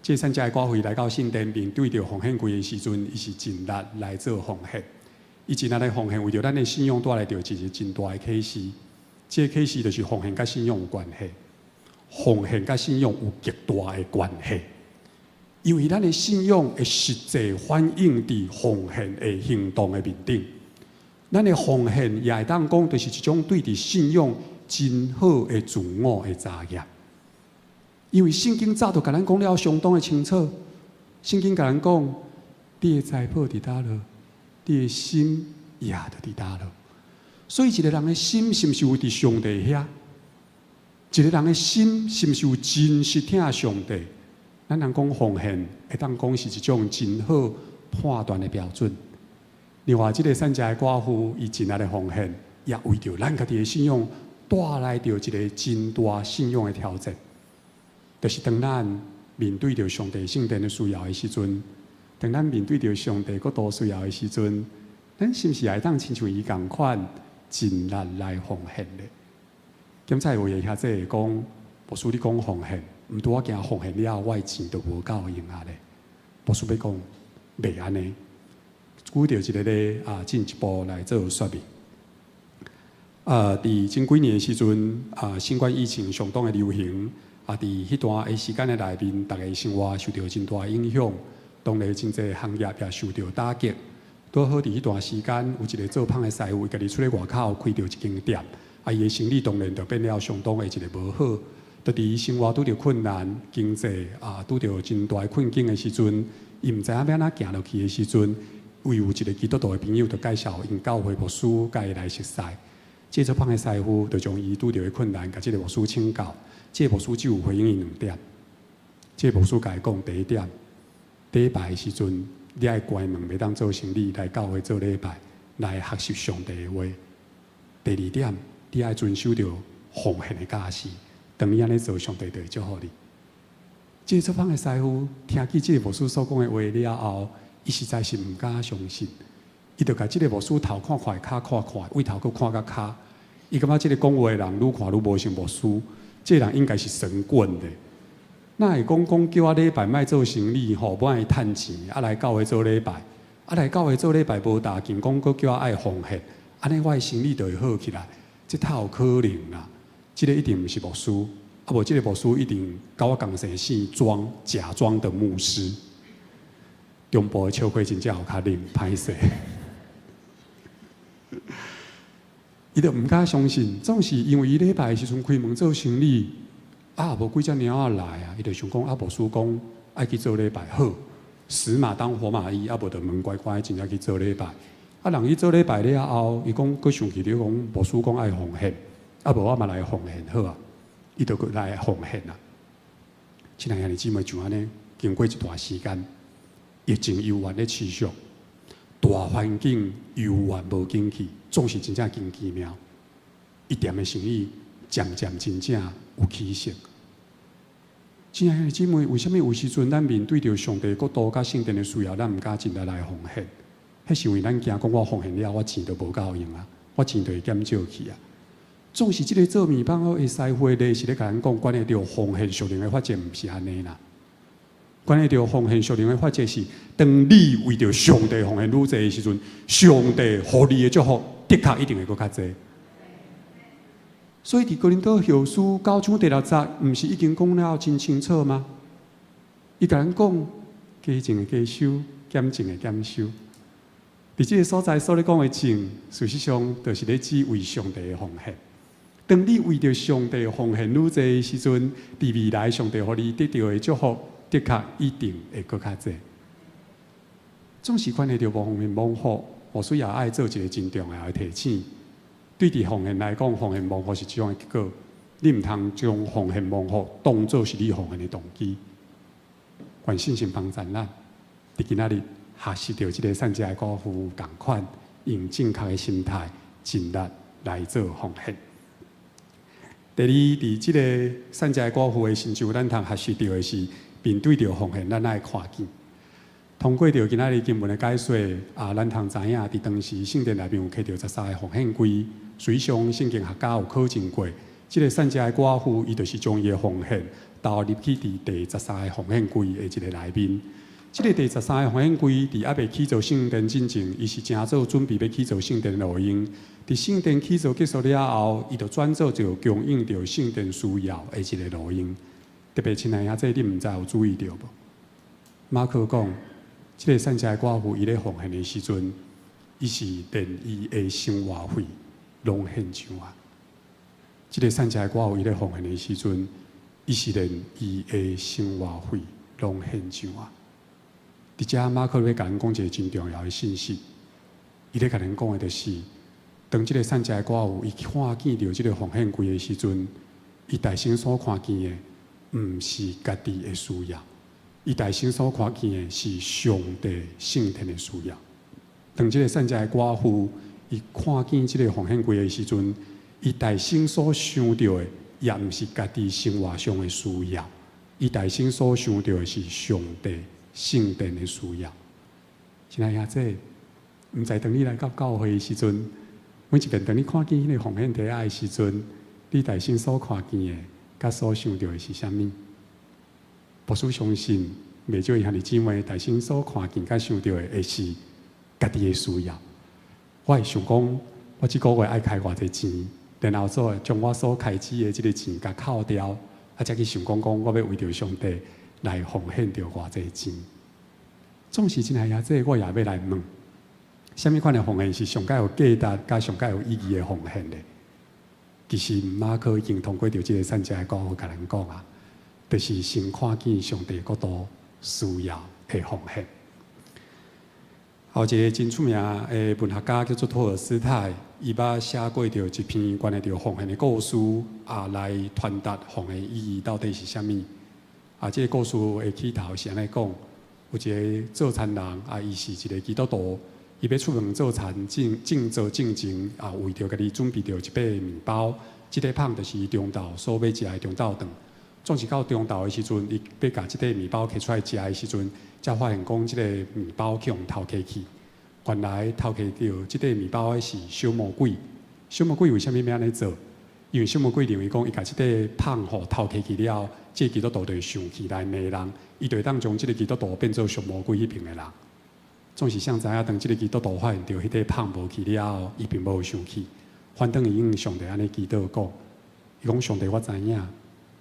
这善家的寡妇来到圣殿，面对着奉献柜的时阵，伊是尽力来做奉献。伊尽力来奉献，为着咱的信仰带来着一个真大的启示。这个启示就是奉献甲信仰有关系，奉献甲信仰有极大的关系，因为咱的信仰会实际反映伫奉献的行动的面顶。咱的奉献也会当讲，就是一种对伫信仰真好的自我的查验。因为圣经早就甲咱讲了相当的清楚，圣经甲咱讲，你的财宝伫叨落，你的心也就伫叨落。所以，一个人的心是毋是有伫上帝遐？一个人的心是毋是有真实听上帝？咱人讲奉献，会当讲是一种真好判断的标准。另外，这个善家的寡妇，伊尽力的奉献，也为着咱家己的信仰带来着一个真大信仰的挑战。就是当咱面对着上帝圣殿的需要的时阵，当咱面对着上帝国度需要的时阵，咱是毋是也会当亲像伊共款？尽力来奉献的。今仔有嘢遐即讲，牧师你讲奉献，毋拄我惊奉献了，我的钱就无够用啊咧。牧师要讲，袂安尼，举着一个咧进一步来做说明。伫前几年的时阵，新冠疫情相当的流行，伫迄段的时间的内面，大家生活受到真大影响，当然真侪行业也受到打击。拄好伫迄段时间，有一个做芳的师傅，家己出咧外口开着一间店，伊的生意当然就变了相当的一个无好。就伫生活拄着困难、经济拄着真大的困境的时阵，伊毋知影要安怎行落去的时阵，有一个基督徒的朋友就介绍因教会牧师甲伊来熟悉。这做芳的师傅就将伊拄着的困难，甲这个牧师请教。这个牧师只有回应伊2点。这个牧师甲伊讲，第一点，第一拜的时阵，你爱关门，袂当做生理来教会做礼拜，来学习上帝的话。第二点，你爱遵守着奉献的假释。当你安尼做，上帝就会祝福你。这个做芳的师傅听见这个牧师所讲的话了后，伊实在是毋敢相信。伊就甲这个牧师头看看，脚看看，位头佫看到脚。伊感觉这个讲话的人愈看愈无像牧师，这个人应该是神棍的。那会讲叫我礼拜卖做生意吼，不爱趁钱，来教会做礼拜，来教会做礼拜无大劲，佫叫我爱奉献，安尼我的生意就会好起来。这太有可能啦！这个一定毋是牧师，无这个牧师一定甲我共生姓庄，假装的牧师。中部的笑话真正有较灵，歹势。伊就毋敢相信，总是因为伊礼拜的时阵开门做生意，无几只猫仔来啊，伊就想讲牧师讲爱去做礼拜好，死马当活马医，无就门乖乖真正去做礼拜。人去做礼拜了后，伊讲佫想起了讲牧师讲爱奉献，无我嘛来奉献好啊，伊就佫来奉献啊。亲爱的姊妹，就安尼经过一段时间，疫情悠然咧持续。大环境悠然无景气，总是真正真奇妙。伊店的生意渐渐真正有起色。亲爱的姊妹，为什么有时阵咱面对着上帝国度甲圣殿的需要，咱毋敢真来奉献？迄是因为咱惊讲我奉献了，我钱都无够用啊，我钱就会减少去啊。总是即个做面包的师傅咧，是咧甲咱讲，关系到奉献属灵的法则，毋是安尼啦。关系到奉献属灵的法则是，当你为着上帝奉献愈济的时阵，上帝互你的祝福，的确一定会搁较济。所以，伫哥林多后书9章第6节，毋是已经讲了真清楚吗？伊甲咱讲，加种的加收，减种的减收。伫即个所在所咧讲的种，事实上就是咧指为上帝的奉献。当你为着上帝奉献愈济的时阵，伫未来上帝互你得到的祝福，的确一定会搁较济。总是关系到无奉献忘福，我所以也爱做一个真重要的提醒。对伫奉献来讲，奉献忘福是一种结果。你毋通将奉献忘福当作是你奉献的动机。愿信心帮助咱，伫今仔日学习到即个善哉的歌父共款，用正确的心态、尽力来做奉献。第二，伫即个善哉的歌父的成就，咱通学习到的是，面对着奉献，咱爱看见。通过着今仔日经文的解说，咱通知影，伫当时圣殿内面有刻着13个奉献柜，水上圣经学家有考证过，即个善哉的歌父，伊就是将伊的奉献投入去伫第13个奉献柜的一个内面。即个第13个奉献柜，伫还未起造圣殿之前，伊是正做准备要起造圣殿的路用。伫圣殿起造结束了后，伊就转做就供应着圣殿需要的一个路用。特别亲爱的这你毋知有注意到无？马可讲，即个善哉的歌父，伊咧奉献的时阵，伊是连伊的生活费拢献上啊。即个善哉的歌父，伊咧奉献的时阵，伊是连伊的生活费拢献上啊。伫遮马可要甲咱讲一个真重要的信息，伊咧甲咱讲的就是，当即个善哉的歌父，伊看见着即个奉献柜的时阵，伊大心所看见的，毋是家己的需要，伊大心所看见的是上帝圣天的需要。当即个善哉的歌父，伊看见即个奉献柜的时阵，伊大心所想到的，也毋是家己生活上的需要，伊大心所想到的是上帝圣殿的需要。亲爱的姐，毋知当你来到教会的时阵，每一遍当你看见迄个奉献题的时阵，你大心所看见的，甲所想到的是啥物？牧师相信，袂少兄弟姊妹大心所看见、甲想到的，会是家己的需要。我会想讲，我即个月爱开偌济钱，然后将我所开支的即个钱甲扣掉，才去想讲我要为着上帝来奉献着偌济钱。总是真系啊，这我也要来问，什么款的奉献是上界有价值、加上界有意义的奉献呢？其实马可已经通过着这个善者的讲，甲咱讲啊，就是先看见上帝国度需要的奉献。后一个真出名的文学家叫做托尔斯泰，伊捌写过着一篇关于着奉献的故事，来传达奉献意义到底是啥物。这个故事的起头是安尼讲，有一个做餐人，伊是一个基督徒，伊要出门做餐，正做正前，为着家己准备着一块面包，这个胖就是中昼所要食的中昼顿。总是到中昼的时阵，伊要甲这个面包摕出来食的时阵，才发现讲，这个面包去用偷摕去。原来偷摕到这个面包的是小魔鬼。小魔鬼为什么要安尼做？因为小魔鬼认为讲，伊甲这个胖偷摕去了，这个基督徒就会生气来骂人，伊就会当将这个基督徒变做小魔鬼迄边的人。总是想知影，当这个基督徒发现到迄个胖无去了后，伊并无生气，反倒伊用上帝安尼祈祷讲，伊讲上帝我知影。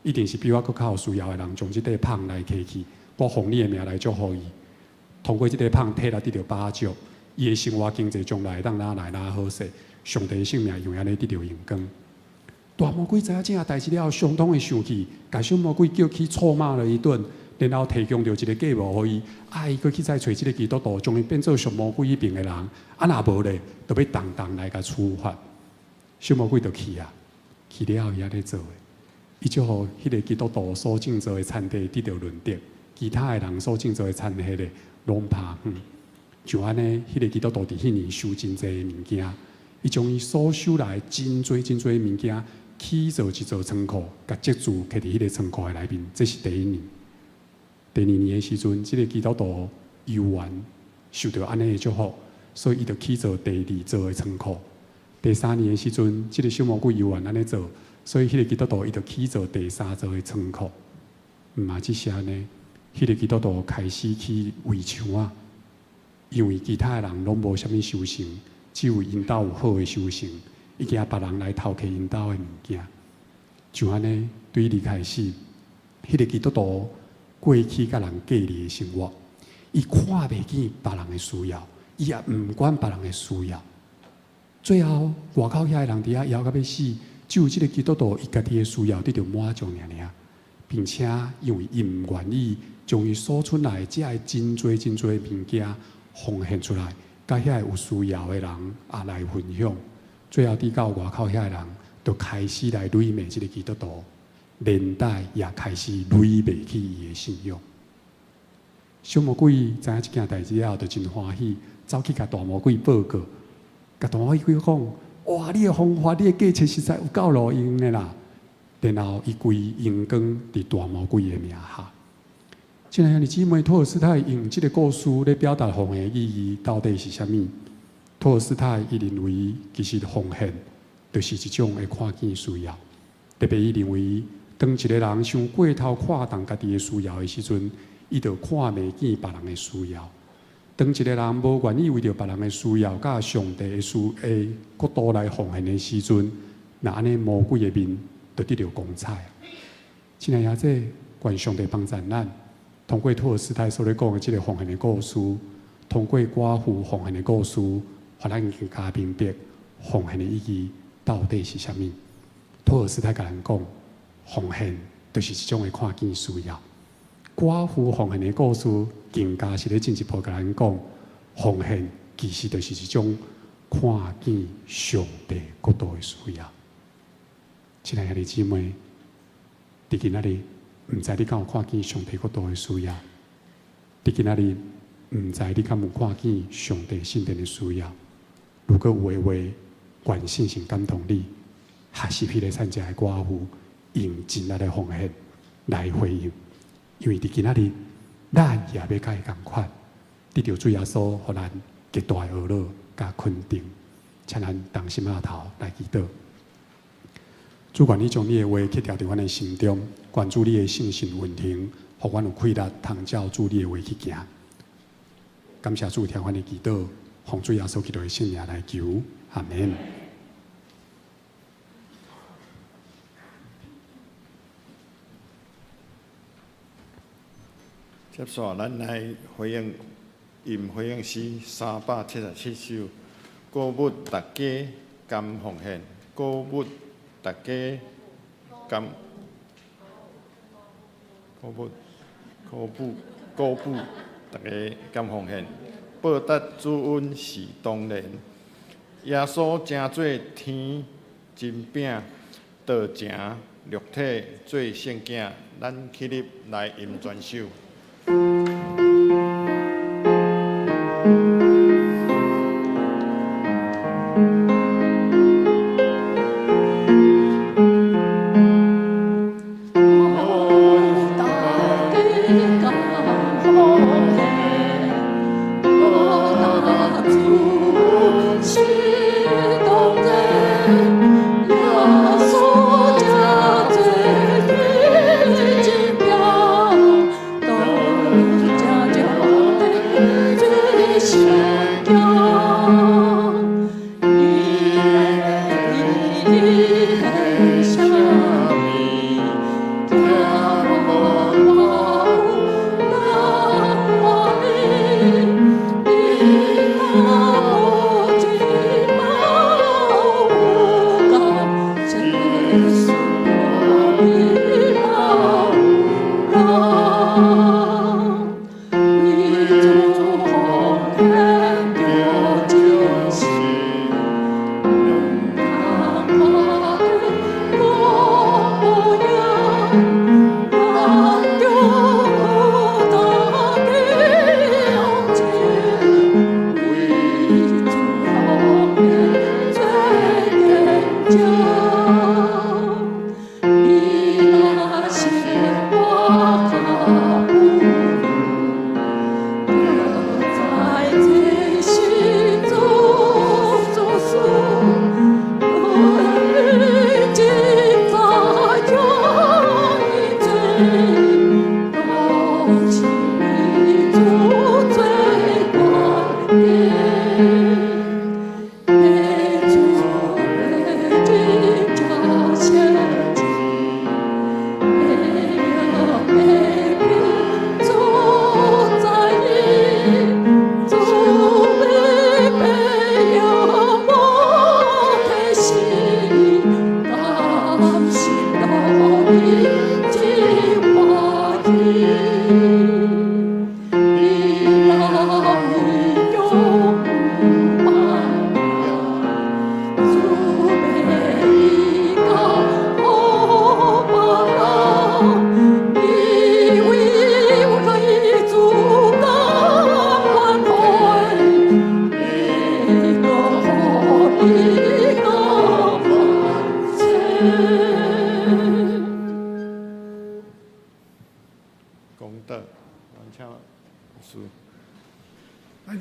一定是比我更较有需要的人，将这块胖来摕去，我奉你的名来祝福伊。通过这块胖，体来得到帮助，伊的生活经济将来当哪来哪好势，上帝的性命永远咧得到荣光。大魔鬼知影这件代志了后，相当的生气，甲小魔鬼叫去臭骂了一顿，然后提供着一个计谋互伊，伊过去再找这个基督徒，将伊变做小魔鬼迄边的人，若无咧，就要当当来甲处罚。小魔鬼就去啊，去了后伊安尼做的。伊就互迄个基督徒所种造的田地得到润泽，其他的人所种造的田地咧拢拍远。就安尼，迄个基督徒伫迄年收真济物件，伊将伊所收来真济的物件起造一座仓库，甲积住摕伫迄个仓库的内面。这是第一年。第二年的时阵，即个基督徒游玩受到安尼的祝福，所以伊就起造第二座的仓库。第三年的时阵，即个小魔鬼游玩安尼做。所以，迄个基督徒伊就起做第三座的仓库。毋嘛，只是安尼，迄个基督徒开始去围墙啊，因为其他的人拢无啥物修行，只有因兜有好的修行，伊惊别人来偷摕因兜的物件。就安尼，对伊开始，迄个基督徒过去甲人隔离的生活，伊看袂见别人的需要，伊也毋管别人的需要。最后，外口遐个人伫遐枵到要死。只有这个基督徒，伊家己的需要得到满足尔，并且因为伊毋愿意将伊所出来这个真多物件奉献出来，甲遐有需要的人来分享。最后伫到外口遐个人，就开始来累美这个基督徒，连带也开始累美起伊的信仰。小魔鬼知影这件代志了后，就真欢喜，走去甲大魔鬼报告，甲大魔鬼讲。哇！你的方法，你的计策实在有够路用的啦。然后伊归阳光伫大魔鬼的名下。亲爱的姊妹，托尔斯泰用这个故事来表达奉献的意义到底是啥物？托尔斯泰伊认为，其实奉献就是一种会看见需要。特别伊认为，当一个人想过头看重家己的需要的时阵，伊就看袂见别人的需要。当一个人无愿意为着别人的需要，甲上帝的角度来奉献的时阵，那安尼魔鬼的面就得到光彩。亲爱的这愿上帝帮助咱，通过托尔斯泰所咧讲的这个奉献的故事，通过寡妇奉献的故事，互咱更加明白奉献的意义到底是啥物。托尔斯泰甲咱讲，奉献就是一种会看见需要。寡妇奉献的故事，更加是咧进一步甲咱讲，奉献其实就是一种看见上帝国度的需要。亲爱的姊妹，伫今仔日，毋知你敢有看见上帝国度的需要？伫今仔日，毋知你敢有看见上帝圣殿的需要？如果有的话，愿信心感动你，学习迄个善者的寡妇，用真力的奉献来回应。因为伫今仔日，咱也要甲伊共款，得到主耶稣互咱极大的娱乐甲肯定，请咱同心下头来祈祷。主愿你将你的话刻条伫阮的心中，关注你的信心稳定，互阮有气力通照主你的话去行。感谢主听阮的祈祷，奉主耶稣基督的圣名来求，阿门。接续，咱来回应吟回应诗377首，鼓舞大家甘奉献，鼓舞大家甘鼓舞大家甘奉献，报答主恩是当然。耶稣正做天真饼，道成肉体做圣囝，咱起立来吟全首。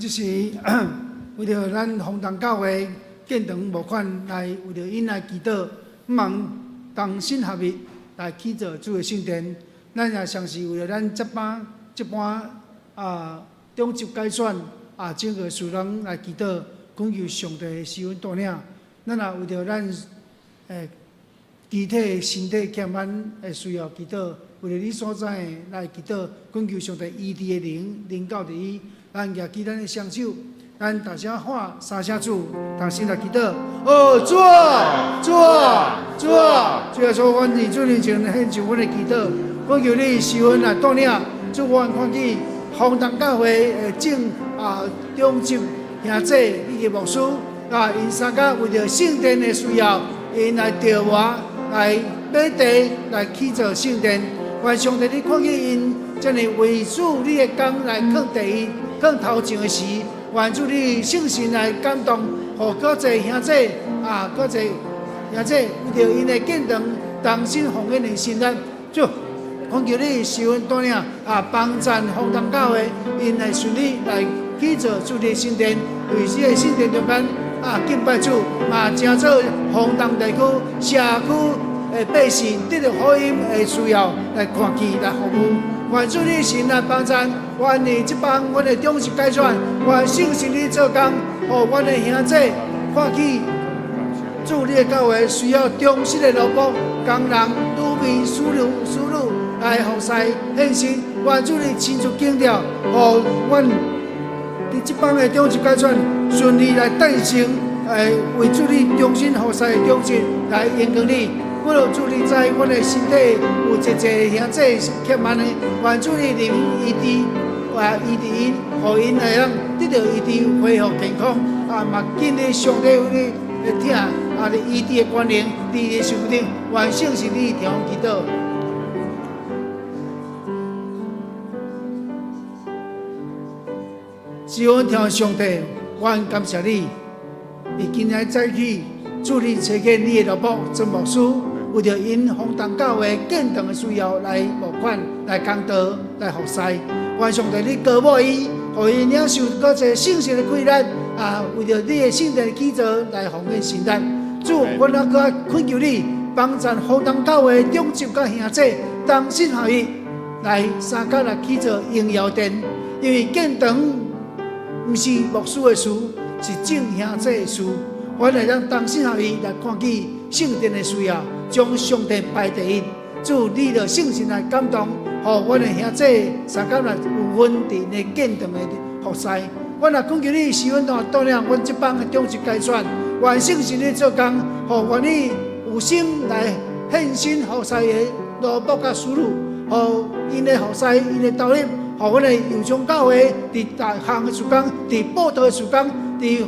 这是为着咱弘道教会建堂募款来为着因来祈祷，望同心合意来起造主的圣殿。咱也像是为了咱这般中级改选整个属人来祈祷，恳求上帝的施恩带领。咱也为着咱肢体身体欠咱的需要祈祷，为着你所在的来祈祷，恳求上帝医治的灵到伫伊。咱举起咱的双手，咱大声喊三声主，同心来祈祷。主啊，主啊，主啊！主耶稣，阮伫主面前献上阮的祈祷，恳求你施恩来带领，祝阮看见弘道教会的中级兄姐以及牧师因三甲为着圣殿的需要，因来调活来买地来起造圣殿。愿上帝你看见因这样为主你的工来放第一。更头前的时，愿主你圣神来感动，互各侪兄姐各侪兄姐为着因的建堂，同心奉献的心力，主，恳求你施恩带领帮赞弘道教会，因来顺利来起造主的圣殿，为这个圣殿中间敬拜主，嘛正做弘道地区社区的百姓得到福音的需要来看见来服务。愿主你神来帮赞，愿你这帮阮的中级改选，愿圣神你做工，互阮的兄姐看见主你的教会需要忠实的劳工人，女美淑女来服侍献身。愿主你亲自警调，互阮伫即帮的中级改选顺利来诞生，为主你重新服侍的中心来应用你。我就祝你在阮的身体有一个兄弟欠慢的，愿主你灵医治，医治因，互因会当得到医治，恢复健康。嘛，今日上帝有你的听，你医治的关联，你的身顶，完成是你听祈祷。是阮听上帝，阮感谢你，伊今日早起，祝你找见你的老母曾牧师。为着因丰东教会建堂的需要来募款、来工作、来服侍，愿上帝你高牧伊，互伊领受各个圣神的馈赠为着你的圣殿基座来奉献神力。主，我那个恳求你帮助丰东教会中级甲兄弟同心合意来三角来基座荣耀殿，因为建堂毋是牧师的事，是众兄弟的事。我来让同心合意来看见圣殿的需要。将上帝排第一，主你着圣神来感动，互阮的兄弟三角来有份伫的建堂的服侍。我也恳求你，使阮带领阮这帮的中级改选，愿圣神的做工，互愿意有心来献身服侍的罗伯甲师女，互因的服侍、因的投入，互阮的友中教会伫逐项的事工，伫报道的事工。伫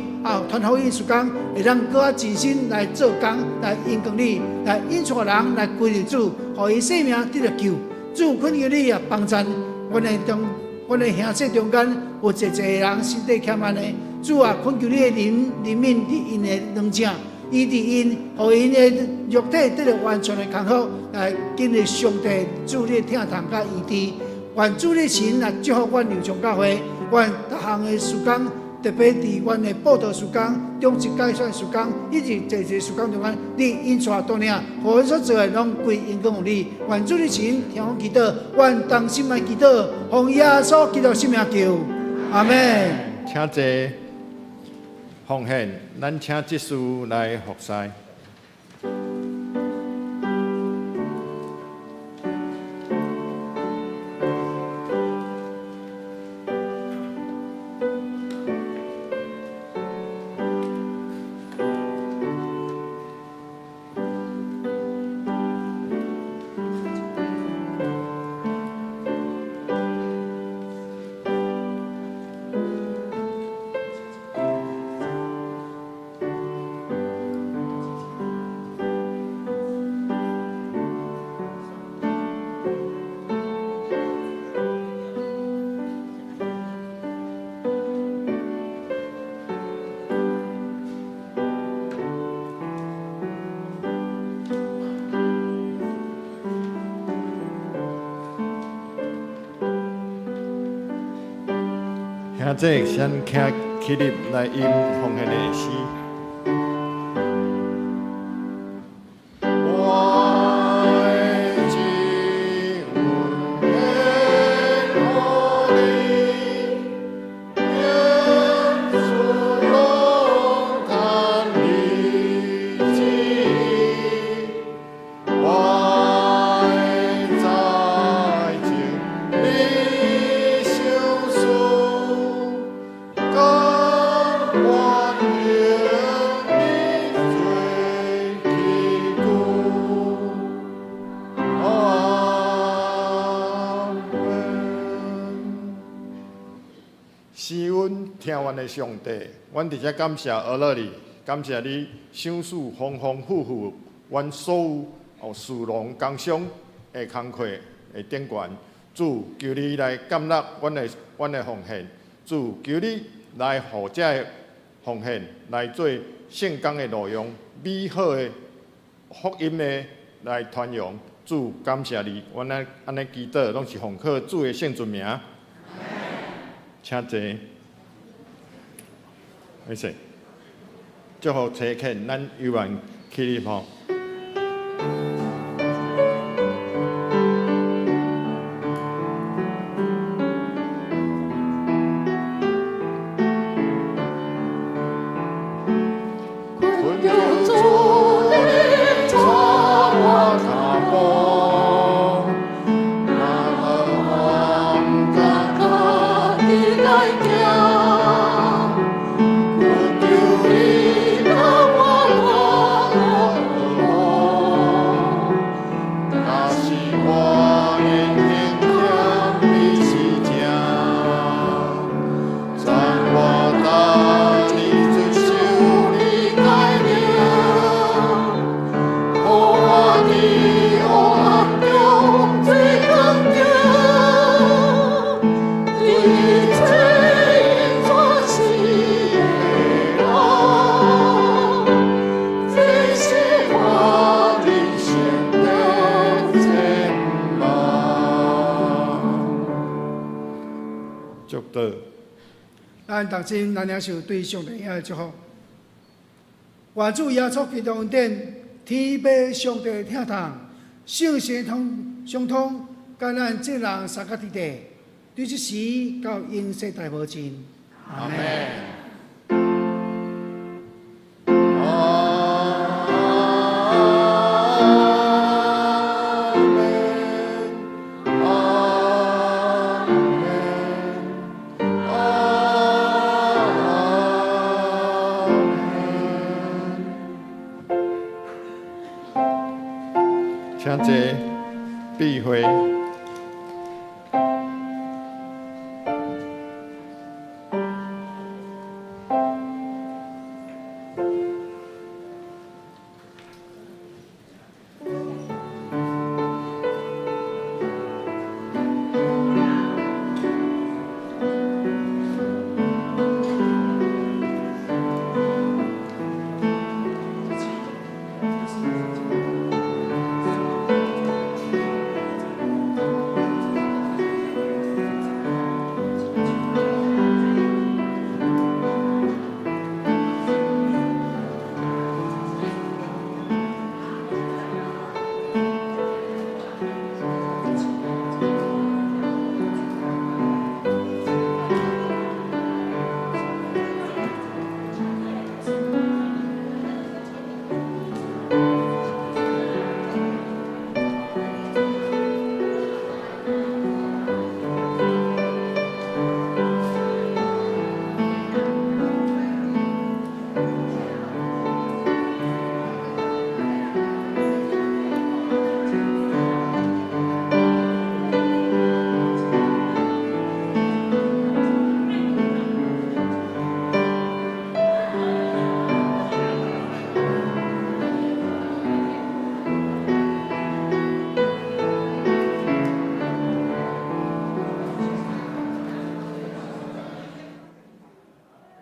传福音时间，会让更加尽心来做工，来应用你，来引带人来归入主，互伊生命得到救。主恳求你帮助阮的兄弟中间有一个人身体欠安的，主恳求你的怜悯因的软弱，医治因，互因的肉体得到完全的康复，来今日上帝主你听堂甲医治，愿主你神来祝福阮友中教会，愿逐项的事工。特别伫阮的报道时间、中级改选时间，以及这些时间中间，你引带带领，互阮所做的拢归因公有你。愿主的神听阮祈祷，愿同心来祈祷，奉耶稣基督圣名求，阿门。请坐，奉献，咱请祭司来服侍。兄弟，先起立来吟奉献的诗。是阮听阮的上帝，阮伫遮感谢阿乐你，感谢你赏赐丰丰富富，阮所有事农工商的工课的顶悬。主求你来接纳阮的奉献，主求你来互这的奉献来做圣工的路用，美好的福音的来传扬。主感谢你，阮安尼祈祷拢是奉靠主的圣尊名。请坐，没事。祝福车肯，咱犹原起立吼。来行。同心来领受对上帝的祝福。愿主耶稣基督恩典，天父上帝听堂，圣神相通，甲咱这人三角伫地，对这时到永世大无尽。阿门。请坐，闭会。